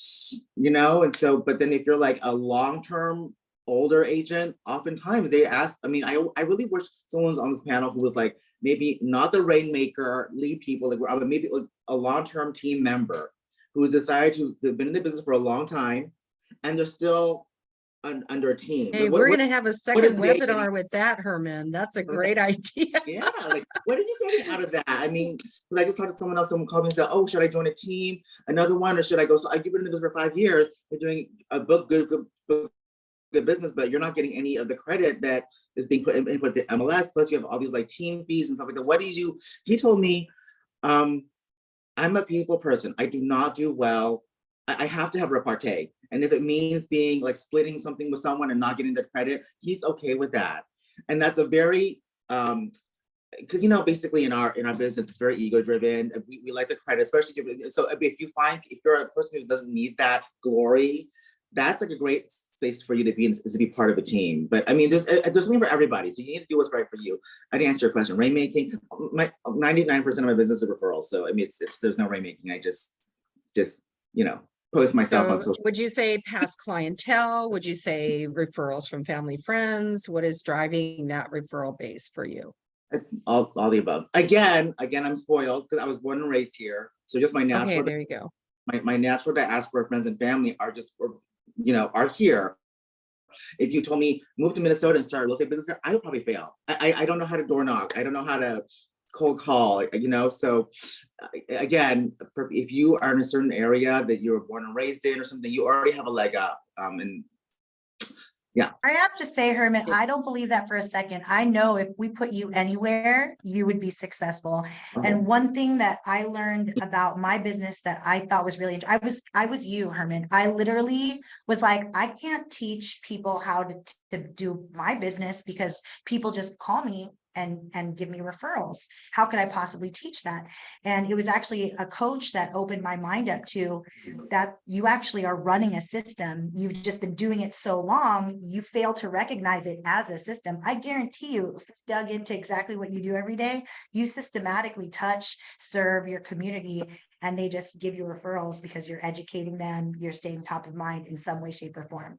but then if you're like a long-term older agent, oftentimes they ask, I mean, I really wish someone was on this panel who was like, maybe not the rainmaker lead people, like maybe like a long-term team member who has decided to have been in the business for a long time and they're still under a team. Hey, we're going to have a second webinar with that, Herman. That's a great idea. Yeah, like what are you getting out of that? I mean, I just talked to someone else, someone called me and said, oh, should I join a team, another one, or should I go? So I've been in the business for 5 years. You're doing a good business, but you're not getting any of the credit that is being put in the MLS. Plus you have all these like team fees and stuff like that. What do you do? He told me, I'm a people person. I do not do well. I have to have repartee. And if it means being like splitting something with someone and not getting the credit, he's okay with that. And that's a very because basically in our business, it's very ego driven. We like the credit, especially if you're a person who doesn't need that glory, that's like a great space for you to be in, is to be part of a team. But I mean, there's something for everybody, so you need to do what's right for you. I didn't answer your question. Rainmaking, my 99% of my business is referrals. So I mean, it's there's no rainmaking. I just post myself on So social. would you say past clientele? Would you say referrals from family, friends? What is driving that referral base for you? All the above. Again, I'm spoiled because I was born and raised here. So just my Okay, natural, there you go. my natural diaspora friends and family are here. If you told me move to Minnesota and start a real estate business there, I would probably fail. I don't know how to door knock. I don't know how to cold call, So again, if you are in a certain area that you were born and raised in or something, you already have a leg up. And I have to say, Herman, Yeah. I don't believe that for a second. I know if we put you anywhere, you would be successful. And one thing that I learned about my business that I thought was really, I was you, Herman. I literally was like, I can't teach people how to do my business because people just call me and give me referrals. How could I possibly teach that? And it was actually a coach that opened my mind up to that you actually are running a system. You've just been doing it so long, you fail to recognize it as a system. I guarantee you, if you dug into exactly what you do every day, you systematically touch, serve your community, and they just give you referrals because you're educating them, you're staying top of mind in some way, shape, or form.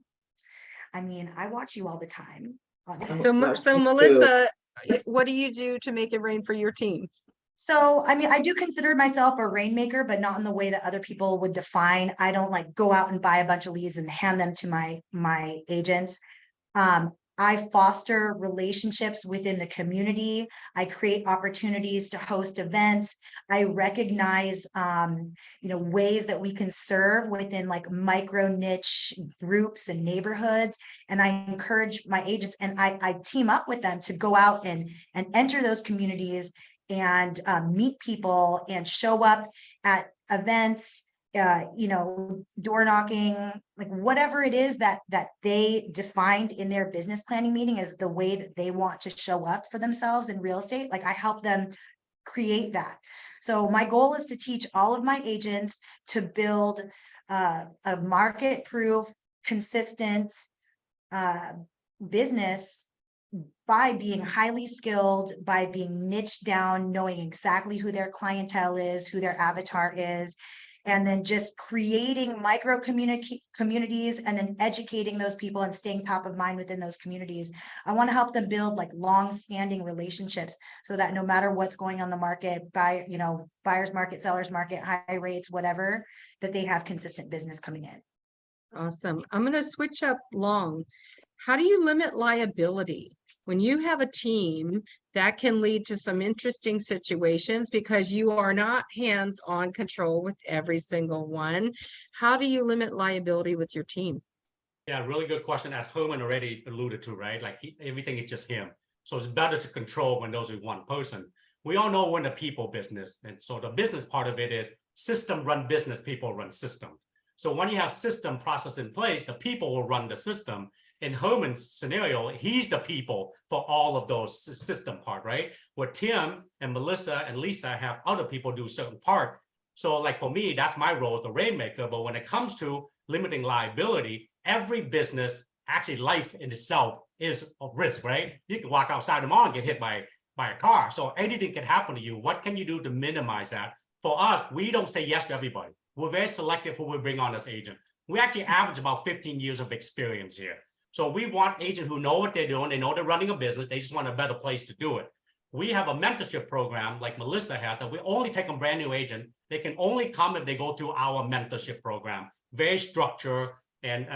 I mean, I watch you all the time. So thank you. Melissa, what do you do to make it rain for your team? So, I mean, I do consider myself a rainmaker, but not in the way that other people would define. I don't like go out and buy a bunch of leads and hand them to my agents. I foster relationships within the community. I create opportunities to host events. I recognize, ways that we can serve within like micro niche groups and neighborhoods. And I encourage my agents and I team up with them to go out and enter those communities and meet people and show up at events, door knocking, like whatever it is that they defined in their business planning meeting as the way that they want to show up for themselves in real estate. Like I help them create that. So my goal is to teach all of my agents to build a market-proof, consistent business by being highly skilled, by being niche down, knowing exactly who their clientele is, who their avatar is, and then just creating micro communities and then educating those people and staying top of mind within those communities. I want to help them build like long-standing relationships so that no matter what's going on the market, buyer's market, seller's market, high rates, whatever, that they have consistent business coming in. Awesome. I'm going to switch up long. How do you limit liability? When you have a team, that can lead to some interesting situations because you are not hands-on control with every single one. How do you limit liability with your team? Yeah, really good question. As Herman already alluded to, right? Like everything is just him. So it's better to control when those are one person. We all know we're in the people business. And so the business part of it is system run business, people run system. So when you have system process in place, the people will run the system. In Herman's scenario, he's the people for all of those system part, right? Where Tim and Melissa and Lisa have other people do certain part. So like for me, that's my role as the rainmaker. But when it comes to limiting liability, every business, actually life in itself is a risk, right? You can walk outside tomorrow and get hit by a car. So anything can happen to you. What can you do to minimize that? For us, we don't say yes to everybody. We're very selective who we bring on as agent. We actually average about 15 years of experience here. So we want agents who know what they're doing. They know they're running a business. They just want a better place to do it. We have a mentorship program like Melissa has that we only take a brand new agent. They can only come if they go through our mentorship program. Very structured and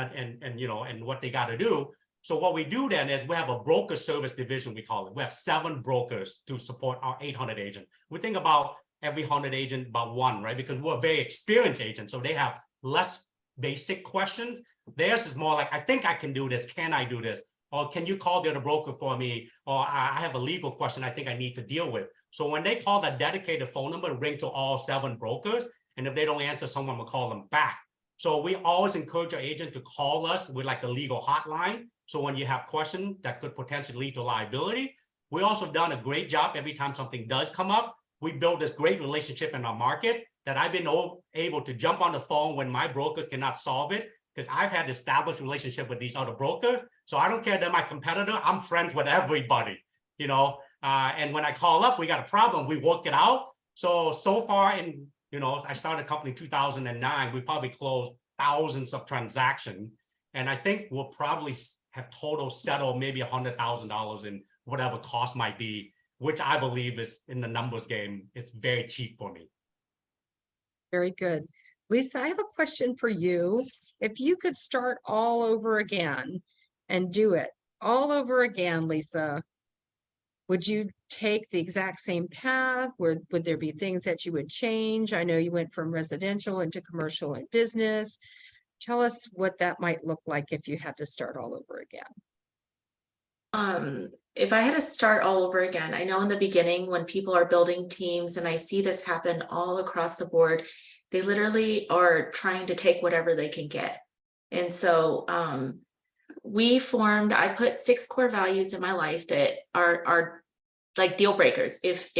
what they got to do. So what we do then is we have a broker service division, we call it. We have 7 brokers to support our 800 agents. We think about every 100 agent, about 1, right? Because we're a very experienced agent. So they have less basic questions. Theirs is more like, I think I can do this. Can I do this? Or can you call the other broker for me? Or I have a legal question I think I need to deal with. So when they call that dedicated phone number and ring to all 7 brokers, and if they don't answer, someone will call them back. So we always encourage our agent to call us with like the legal hotline. So when you have questions that could potentially lead to liability, we also done a great job every time something does come up. We built this great relationship in our market that I've been able to jump on the phone when my brokers cannot solve it, because I've had established relationship with these other brokers. So I don't care they're my competitor. I'm friends with everybody, you know. And when I call up, we got a problem, we work it out. So far in, you know, I started a company in 2009, we probably closed thousands of transactions. And I think we'll probably have total settled maybe $100,000 in whatever cost might be, which I believe is in the numbers game. It's very cheap for me. Very good. Lisa, I have a question for you. If you could start all over again and do it all over again, Lisa, would you take the exact same path? Would there be things that you would change? I know you went from residential into commercial and business. Tell us what that might look like if you had to start all over again. If I had to start all over again, I know in the beginning when people are building teams, and I see this happen all across the board, they literally are trying to take whatever they can get. And so I put 6 core values in my life that are like deal breakers. If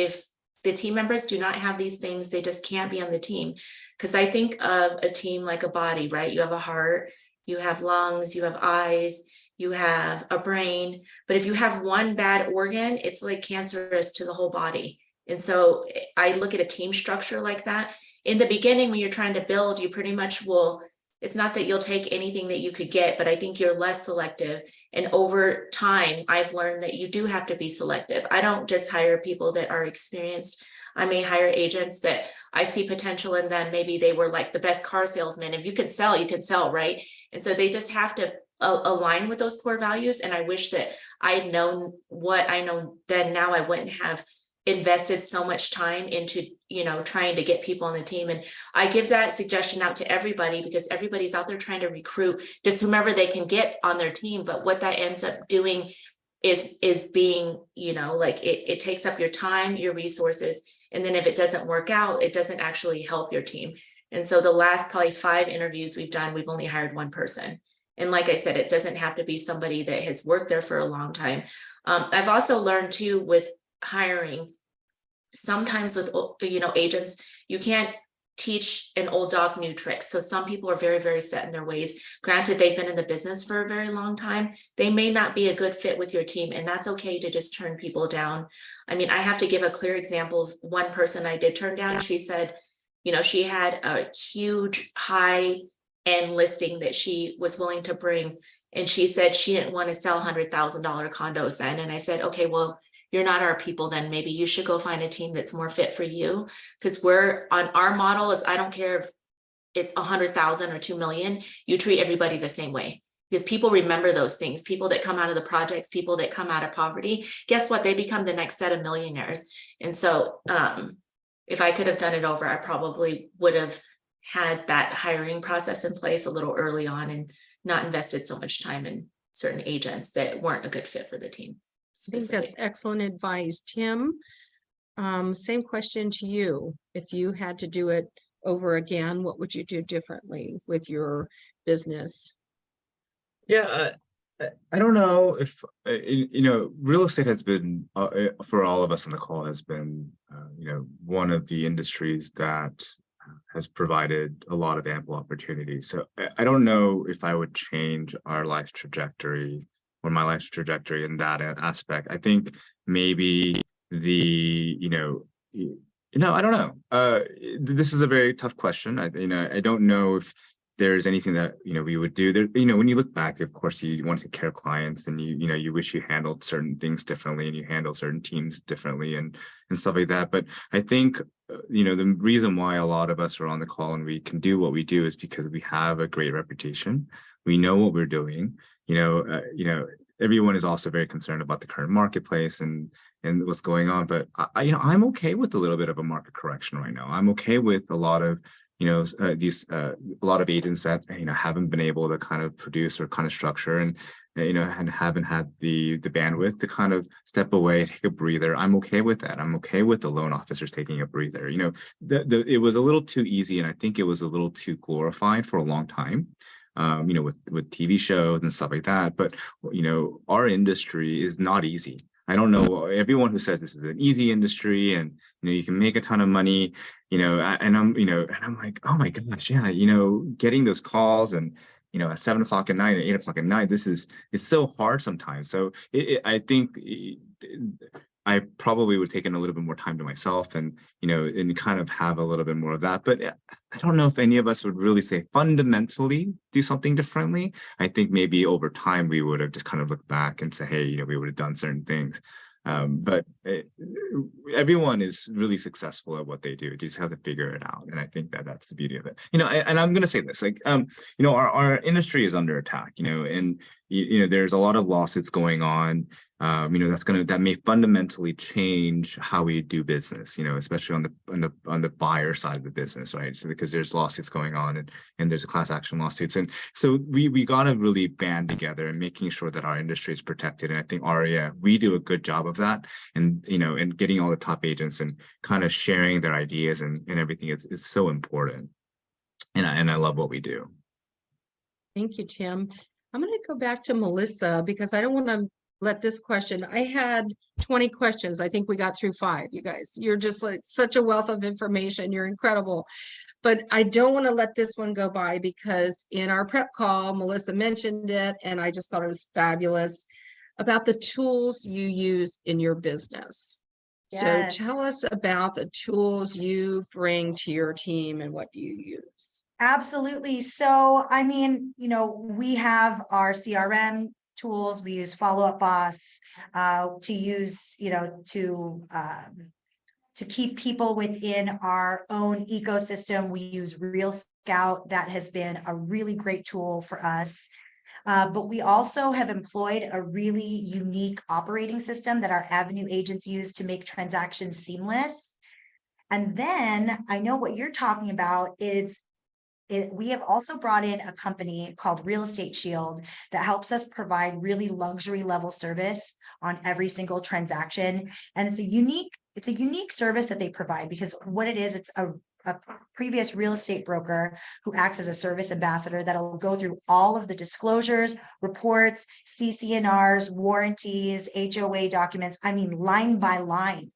the team members do not have these things, they just can't be on the team. Because I think of a team like a body, right? You have a heart, you have lungs, you have eyes, you have a brain, but if you have one bad organ, it's like cancerous to the whole body. And so I look at a team structure like that. In the beginning, when you're trying to build, you pretty much will, it's not that you'll take anything that you could get, but I think you're less selective. And over time, I've learned that you do have to be selective. I don't just hire people that are experienced. I may hire agents that I see potential in them. Maybe they were like the best car salesman. If you could sell, you could sell, right? And so they just have to align with those core values. And I wish that I had known what I know then. Now I wouldn't have invested so much time into, you know, trying to get people on the team. And I give that suggestion out to everybody, because everybody's out there trying to recruit just whomever they can get on their team. But what that ends up doing is being, you know, like it takes up your time, your resources. And then if it doesn't work out, it doesn't actually help your team. And so the last probably 5 interviews we've done, we've only hired one person. And like I said, it doesn't have to be somebody that has worked there for a long time. I've also learned too with hiring, sometimes with, you know, agents, you can't teach an old dog new tricks. So some people are very, very set in their ways. Granted, they've been in the business for a very long time. They may not be a good fit with your team, and that's okay to just turn people down. I mean, I have to give a clear example of one person I did turn down. She said, you know, she had a huge high-end listing that she was willing to bring. And she said she didn't want to sell $100,000 condos then. And I said, okay, well, you're not our people, then maybe you should go find a team that's more fit for you. Because we're on our model is, I don't care if it's 100,000 or 2 million, you treat everybody the same way. Because people remember those things. People that come out of the projects, people that come out of poverty, guess what? They become the next set of millionaires. And so if I could have done it over, I probably would have had that hiring process in place a little early on and not invested so much time in certain agents that weren't a good fit for the team. I think that's excellent advice. Tim, same question to you. If you had to do it over again, what would you do differently with your business? Yeah, I don't know if, you know, real estate has been, for all of us on the call, has been, you know, one of the industries that has provided a lot of ample opportunity. So I don't know if I would change our life trajectory or my life trajectory in that aspect. I think maybe I don't know. This is a very tough question. I don't know if there's anything that, you know, we would do there. You know, when you look back, of course, you want to take care of clients, and you wish you handled certain things differently, and you handle certain teams differently and stuff like that. But I think, you know, the reason why a lot of us are on the call and we can do what we do is because we have a great reputation. We know what we're doing. Everyone is also very concerned about the current marketplace and what's going on. But I'm okay with a little bit of a market correction right now. I'm okay with a lot of, a lot of agents that, haven't been able to kind of produce or kind of structure and haven't had the bandwidth to kind of step away, take a breather. I'm okay with that. I'm okay with the loan officers taking a breather. It was a little too easy, and I think it was a little too glorified for a long time. With TV shows and stuff like that. But, our industry is not easy. I don't know everyone who says this is an easy industry and you can make a ton of money, and I'm like, oh my gosh, yeah, getting those calls and at 7 o'clock at night, at 8 o'clock at night, it's so hard sometimes. So I think I probably would have taken a little bit more time to myself and kind of have a little bit more of that. But I don't know if any of us would really say fundamentally do something differently. I think maybe over time we would have just kind of looked back and said, hey, we would have done certain things. But everyone is really successful at what they do. You just have to figure it out. And I think that's the beauty of it. And I'm going to say this, like, our industry is under attack, and, there's a lot of lawsuits going on, that may fundamentally change how we do business, especially on the buyer side of the business, right? So because there's lawsuits going on and there's class action lawsuits. And so we got to really band together and making sure that our industry is protected. And I think ARIA, we do a good job of that. And, and getting all the top agents and kind of sharing their ideas and everything is so important. And I love what we do. Thank you, Tim. I'm going to go back to Melissa because I don't want to let this question. I had 20 questions. I think we got through 5. You guys, you're just like such a wealth of information. You're incredible. But I don't want to let this one go by because in our prep call, Melissa mentioned it, and I just thought it was fabulous about the tools you use in your business. Yes. So tell us about the tools you bring to your team and what you use. Absolutely. So, I mean, we have our CRM tools. We use Follow Up Boss to use, to keep people within our own ecosystem. We use Real Scout. That has been a really great tool for us. But we also have employed a really unique operating system that our Avenue agents use to make transactions seamless. And then I know what you're talking about is we have also brought in a company called Real Estate Shield that helps us provide really luxury level service on every single transaction. And it's a unique service that they provide because what it is, it's a previous real estate broker who acts as a service ambassador that'll go through all of the disclosures, reports, CC&Rs, warranties, HOA documents, I mean, line by line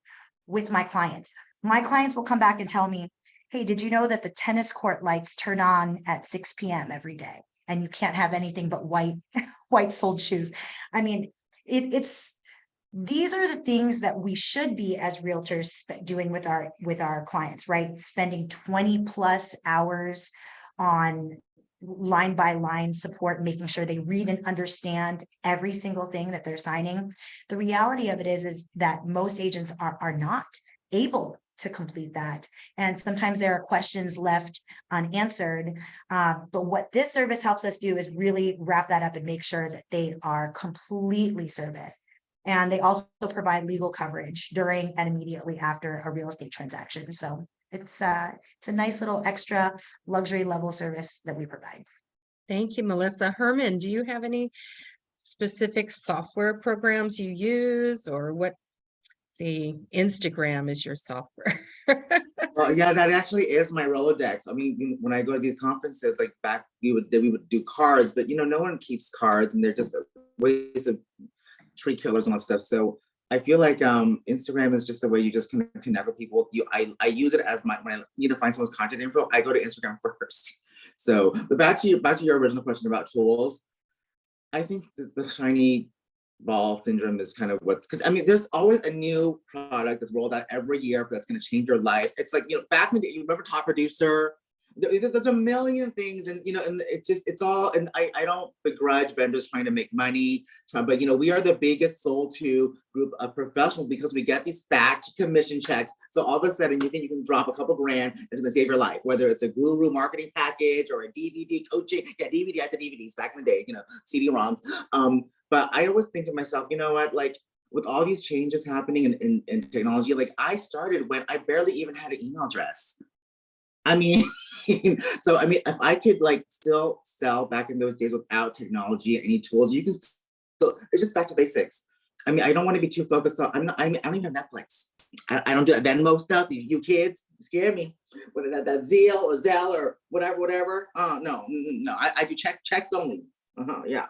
with my clients. My clients will come back and tell me, hey, did you know that the tennis court lights turn on at 6 p.m. every day and you can't have anything but white soled shoes? I mean, these are the things that we should be as realtors doing with our clients, right? Spending 20 plus hours on line by line support, making sure they read and understand every single thing that they're signing. The reality of it is that most agents are not able to complete that. And sometimes there are questions left unanswered. But what this service helps us do is really wrap that up and make sure that they are completely serviced. And they also provide legal coverage during and immediately after a real estate transaction. So it's a nice little extra luxury level service that we provide. Thank you, Melissa. Herman, do you have any specific software programs you use or what? See, Instagram is your software. Well, yeah, that actually is my Rolodex. I mean, when I go to these conferences, like back, we would do cards, but no one keeps cards, and they're just ways of tree killers and all that stuff. So I feel like Instagram is just the way you just connect with people. I use it as when I need to find someone's contact info, I go to Instagram first. So, but back to your original question about tools. I think the shiny ball syndrome is kind of because I mean, there's always a new product that's rolled out every year that's going to change your life. It's like, back in the day, you remember Top Producer? There's a million things, and and it's all, and I don't begrudge vendors trying to make money, but we are the biggest sold to group of professionals because we get these fat commission checks. So all of a sudden you think you can drop a couple grand, it's gonna save your life, whether it's a guru marketing package or a DVD coaching. Yeah, DVD, I said DVDs back in the day, CD-ROMs. But I always think to myself, you know what, like with all these changes happening in technology, like I started when I barely even had an email address. I mean, so I mean, if I could still sell back in those days without technology and any tools, you can still, it's just back to basics. I mean, I don't want to be too focused on, I don't even have Netflix. I don't do that Venmo stuff. You kids scare me. Whether that Zeal or Zelle or whatever. No, I do checks only. Yeah.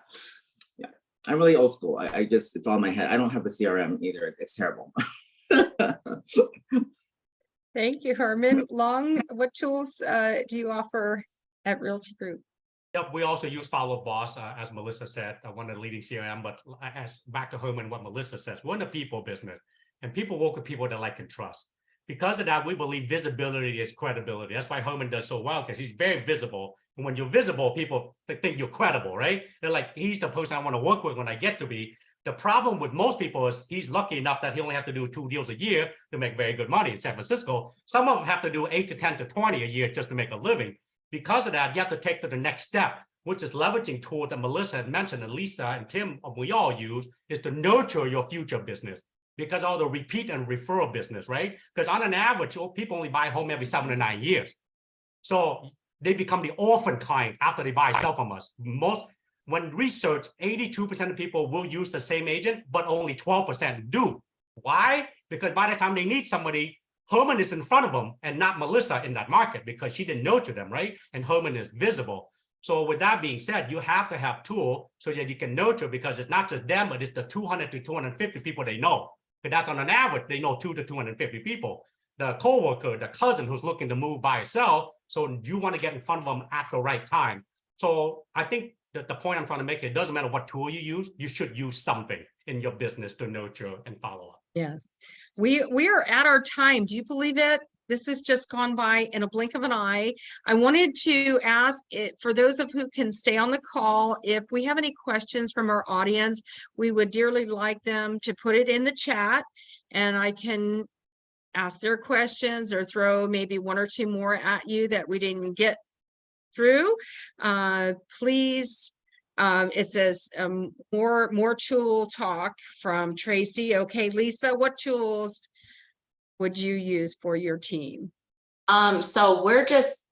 I'm really old school. I just, it's all in my head. I don't have a CRM either. It's terrible. Thank you, Herman. Long, what tools do you offer at Realty Group? Yep, we also use Follow Boss, as Melissa said, one of the leading CRM, but as back to Herman, what Melissa says, we're in the people business and people work with people that like and trust. Because of that, we believe visibility is credibility. That's why Herman does so well, because he's very visible. And when you're visible, people think you're credible, right? They're like, he's the person I want to work with when I get to be. The problem with most people is he's lucky enough that he only have to do 2 deals a year to make very good money in San Francisco. Some of them have to do 8 to 10 to 20 a year just to make a living. Because of that, you have to take to the next step, which is leveraging tool that Melissa had mentioned, and Lisa and Tim, we all use, is to nurture your future business. Because all the repeat and referral business, right? Because on an average, people only buy a home every 7 to 9 years. So they become the orphan client after they buy sell from us. When research, 82% of people will use the same agent, but only 12% do. Why? Because by the time they need somebody, Herman is in front of them and not Melissa in that market because she didn't nurture them, right? And Herman is visible. So with that being said, you have to have tool so that you can nurture, because it's not just them, but it's the 200 to 250 people they know. But that's on an average, they know 2 to 250 people. The coworker, the cousin who's looking to move, buy or sell. So you want to get in front of them at the right time. So I think that the point I'm trying to make, it doesn't matter what tool you use, you should use something in your business to nurture and follow up. Yes, we are at our time. Do you believe it? This has just gone by in a blink of an eye. I wanted to ask it for those of who can stay on the call, if we have any questions from our audience, we would dearly like them to put it in the chat and I can ask their questions or throw maybe 1 or 2 more at you that we didn't get through. Please, it says more tool talk from Tracy. Okay, Lisa, what tools would you use for your team? So we're just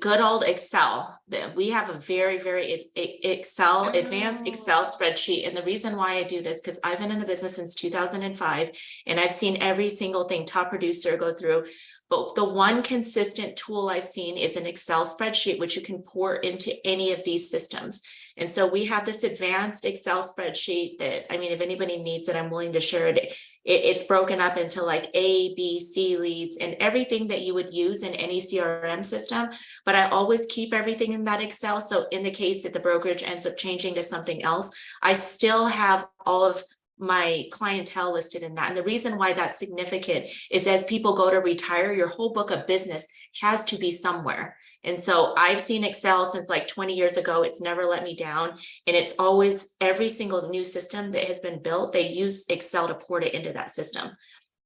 good old Excel. We have a very advanced Excel spreadsheet. And the reason why I do this, because I've been in the business since 2005 and I've seen every single thing top producer go through. But the one consistent tool I've seen is an Excel spreadsheet, which you can pour into any of these systems. And so we have this advanced Excel spreadsheet that, I mean, if anybody needs it, I'm willing to share it. It's broken up into like A, B, C leads and everything that you would use in any CRM system. But I always keep everything in that Excel. So in the case that the brokerage ends up changing to something else, I still have all of my clientele listed in that. And the reason why that's significant is as people go to retire, your whole book of business has to be somewhere. And so I've seen Excel since like 20 years ago. It's never let me down. And it's always every single new system that has been built, they use Excel to port it into that system.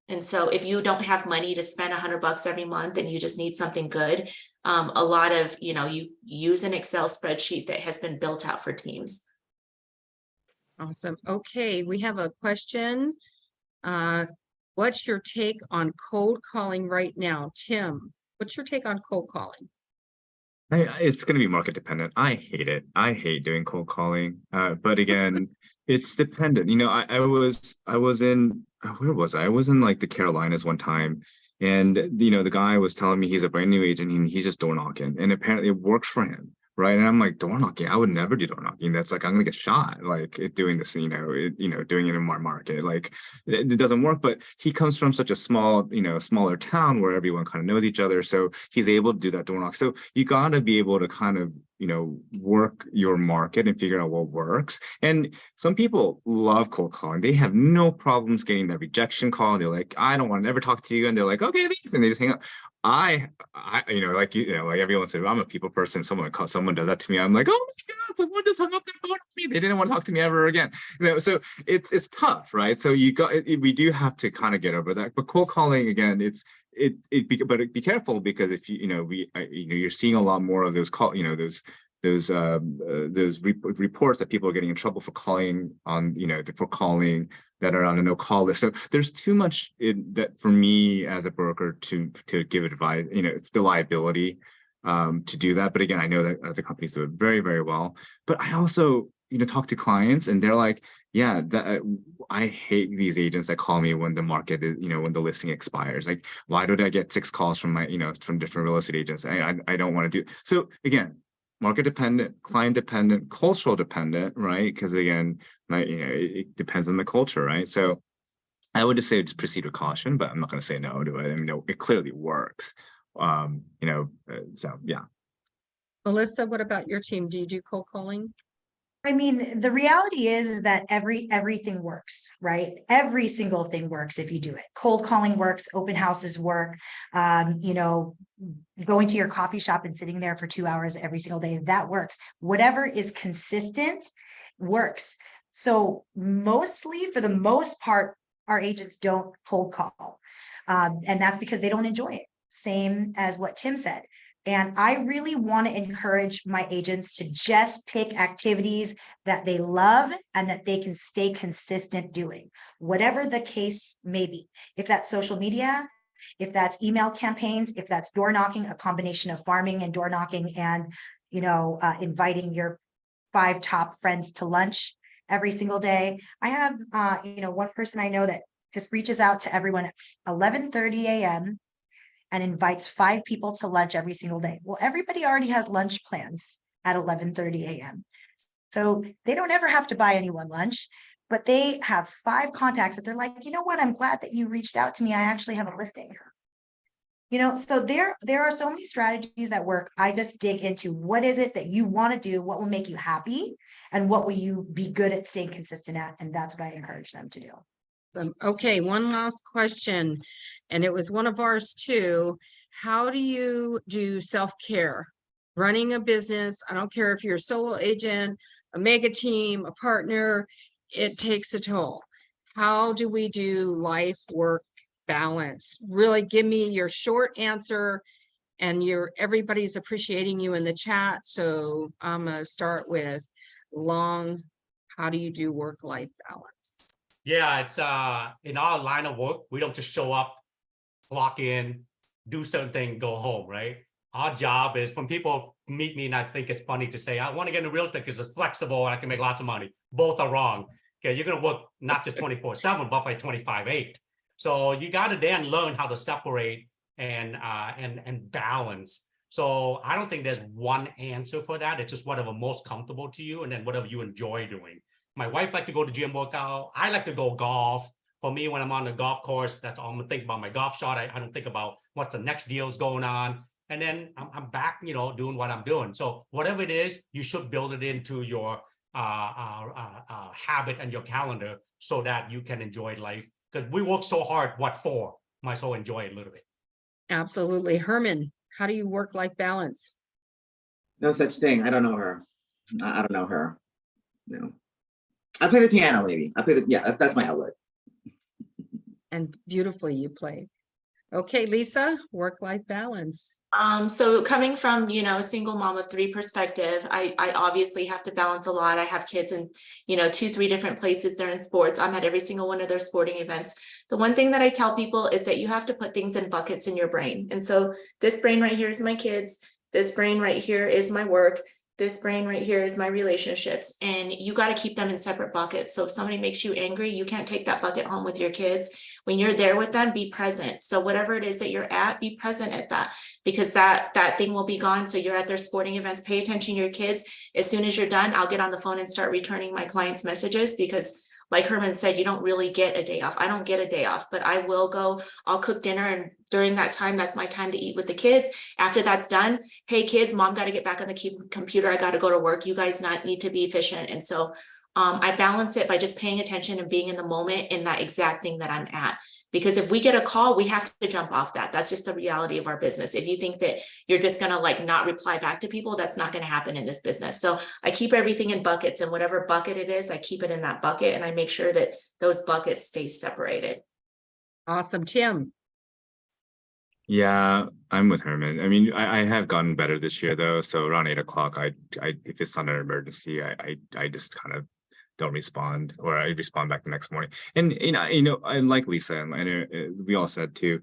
And so if you don't have money to spend $100 every month and you just need something good, a lot of, you use an Excel spreadsheet that has been built out for teams. Awesome. Okay, we have a question. What's your take on cold calling right now? Tim, what's your take on cold calling? It's going to be market dependent. I hate it. I hate doing cold calling. But again, it's dependent. I was in, where was I? I was in like the Carolinas one time. And, the guy was telling me he's a brand new agent and he's just door knocking. And apparently it works for him. Right. And I'm like, door knocking, I would never do door knocking. That's like, I'm going to get shot, like doing this, doing it in my market. Like it doesn't work. But he comes from such a small, smaller town where everyone kind of knows each other. So he's able to do that door knock. So you got to be able to kind of, work your market and figure out what works. And some people love cold calling. They have no problems getting that rejection call. They're like, I don't want to ever talk to you. And they're like, okay, thanks. And they just hang up. Like everyone said, I'm a people person. Someone does that to me. I'm like, oh my God, someone just hung up their phone with me. They didn't want to talk to me ever again. So it's tough, right? So we do have to kind of get over that. But cold calling, again, but be careful, because if you're seeing a lot more of those those reports that people are getting in trouble for calling on, that are on a no-call list. So there's too much that for me as a broker to give advice, the liability to do that. But again, I know that the companies do it very, very well. But I also, talk to clients and they're like, yeah, I hate these agents that call me when the market is, when the listing expires. Like, why did I get 6 calls from from different real estate agents? I don't want to do. So again, market dependent, client dependent, cultural dependent, right? Because again, it depends on the culture, right? So I would just say just proceed with caution, but I'm not going to say no to it. I mean, it clearly works. So yeah. Melissa, what about your team? Do you do cold calling? I mean, the reality is that everything works, right? Every single thing works if you do it. Cold calling works, open houses work, going to your coffee shop and sitting there for 2 hours every single day, that works. Whatever is consistent works. So mostly, for the most part, our agents don't cold call. And that's because they don't enjoy it. Same as what Tim said. And I really want to encourage my agents to just pick activities that they love and that they can stay consistent doing, whatever the case may be. If that's social media, if that's email campaigns, if that's door knocking, a combination of farming and door knocking, and inviting your 5 top friends to lunch every single day. I have one person I know that just reaches out to everyone at 11:30 a.m. and invites 5 people to lunch every single day. Well, everybody already has lunch plans at 11:30 a.m. So they don't ever have to buy anyone lunch, but they have 5 contacts that they're like, you know what, I'm glad that you reached out to me. I actually have a listing. So there are so many strategies that work. I just dig into what is it that you want to do, what will make you happy, and what will you be good at staying consistent at. And that's what I encourage them to do. Okay, one last question, and it was one of ours too. How do you do self-care? Running a business, I don't care if you're a solo agent, a mega team, a partner, it takes a toll. How do we do life work balance? Really give me your short answer, and everybody's appreciating you in the chat. So I'm gonna start with Long. How do you do work-life balance? Yeah, it's in our line of work, we don't just show up, clock in, do certain thing, go home, right? Our job is, when people meet me and I think it's funny to say, I want to get into real estate because it's flexible and I can make lots of money. Both are wrong. Okay, you're gonna work not just 24/7, but by 25/8. So you got to then learn how to separate and balance. So I don't think there's one answer for that. It's just whatever most comfortable to you, and then whatever you enjoy doing. My wife likes to go to gym workout. I like to go golf. For me, when I'm on the golf course, that's all I'm gonna think about, my golf shot. I don't think about what's the next deal's going on. And then I'm back, doing what I'm doing. So whatever it is, you should build it into your habit and your calendar so that you can enjoy life. Because we work so hard, what for? Might as well enjoy it a little bit. Absolutely. Herman, how do you work-life balance? No such thing. I don't know her. I don't know her. No. I play the piano, maybe. That's my outlet. And beautifully you play. Okay, Lisa, work-life balance. So coming from, a single mom of 3 perspective, I obviously have to balance a lot. I have kids in, 2-3 different places. They're in sports. I'm at every single one of their sporting events. The one thing that I tell people is that you have to put things in buckets in your brain. And so this brain right here is my kids. This brain right here is my work. This brain right here is my relationships, and you got to keep them in separate buckets. So if somebody makes you angry, you can't take that bucket home with your kids. When you're there with them, be present. So whatever it is that you're at, be present at that, because that thing will be gone. So you're at their sporting events, pay attention to your kids. As soon as you're done, I'll get on the phone and start returning my clients' messages, because like Herman said, you don't really get a day off. I don't get a day off, but I will go, I'll cook dinner, and during that time, that's my time to eat with the kids. After that's done, hey kids, mom got to get back on the computer. I got to go to work. You guys need to be efficient. And so I balance it by just paying attention and being in the moment in that exact thing that I'm at. Because if we get a call, we have to jump off that. That's just the reality of our business. If you think that you're just going to not reply back to people, that's not going to happen in this business. So I keep everything in buckets, and whatever bucket it is, I keep it in that bucket, and I make sure that those buckets stay separated. Awesome. Tim. Yeah, I'm with Herman. I mean, I have gotten better this year though. So around 8 o'clock, I if it's not an emergency, I just kind of don't respond, or I respond back the next morning. And and like Lisa and we all said too,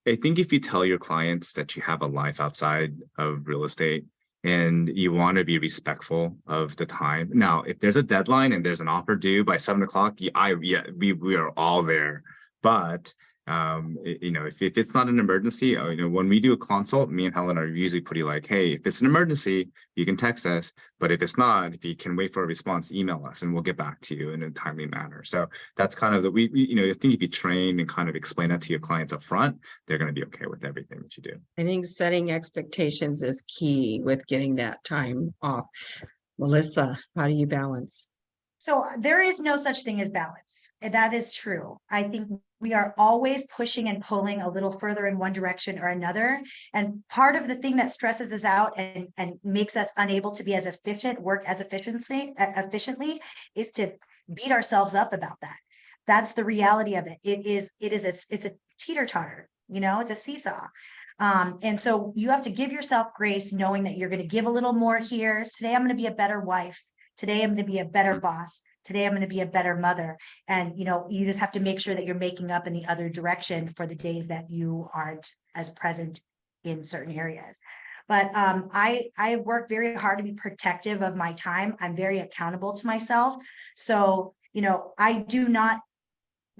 I think if you tell your clients that you have a life outside of real estate and you want to be respectful of the time. Now, if there's a deadline and there's an offer due by 7 o'clock, we are all there. But You know, if it's not an emergency, you know, when we do a consult, me and Helen are usually pretty like, hey, if it's an emergency, you can text us, but if it's not, if you can wait for a response, email us and we'll get back to you in a timely manner. So that's kind of we you know, I think if you train and kind of explain that to your clients up front, they're going to be okay with everything that you do. I think setting expectations is key with getting that time off. Melissa, how do you balance? So there is no such thing as balance. And that is true. I think we are always pushing and pulling a little further in one direction or another. And part of the thing that stresses us out and makes us unable to be as efficient, work as efficiently is to beat ourselves up about that. That's the reality of it. It's a teeter-totter, you know, it's a seesaw. And so you have to give yourself grace, knowing that you're going to give a little more here. Today, I'm going to be a better wife. Today, I'm going to be a better boss. Today, I'm going to be a better mother. And, you know, you just have to make sure that you're making up in the other direction for the days that you aren't as present in certain areas. But I work very hard to be protective of my time. I'm very accountable to myself. So, you know, I'm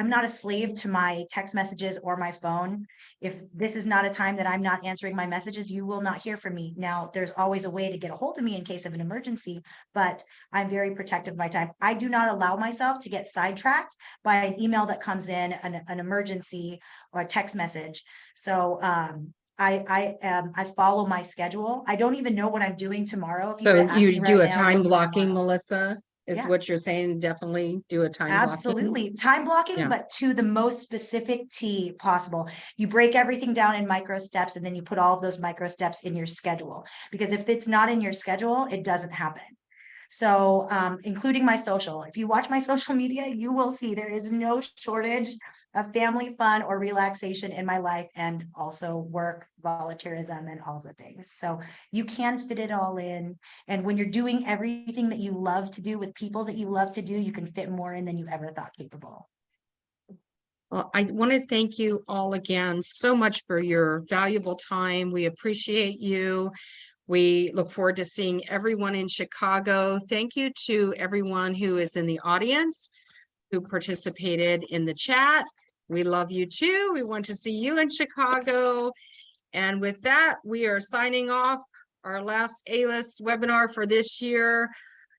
not a slave to my text messages or my phone. If this is not a time that I'm not answering my messages, you will not hear from me. Now, there's always a way to get a hold of me in case of an emergency, but I'm very protective of my time. I do not allow myself to get sidetracked by an email that comes in, an emergency or a text message. So I follow my schedule. I don't even know what I'm doing tomorrow. If you were to So ask me you do right a now, I time don't know blocking, tomorrow. Melissa, is Yeah. what you're saying? Definitely do a time blocking. Absolutely. Time blocking, Yeah. but to the most specific T possible. You break everything down in micro steps and then you put all of those micro steps in your schedule. Because if it's not in your schedule, it doesn't happen. So including my social. If you watch my social media, you will see there is no shortage of family fun or relaxation in my life, and also work, volunteerism, and all the things. So you can fit it all in. And when you're doing everything that you love to do with people that you love to do, you can fit more in than you ever thought capable. Well, I want to thank you all again so much for your valuable time. We appreciate you. We look forward to seeing everyone in Chicago. Thank you to everyone who is in the audience, who participated in the chat. We love you too. We want to see you in Chicago. And with that, we are signing off our last A-List webinar for this year.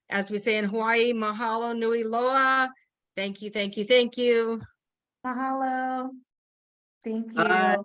As we say in Hawaii, mahalo nui loa. Thank you, thank you, thank you. Mahalo. Thank you. Bye.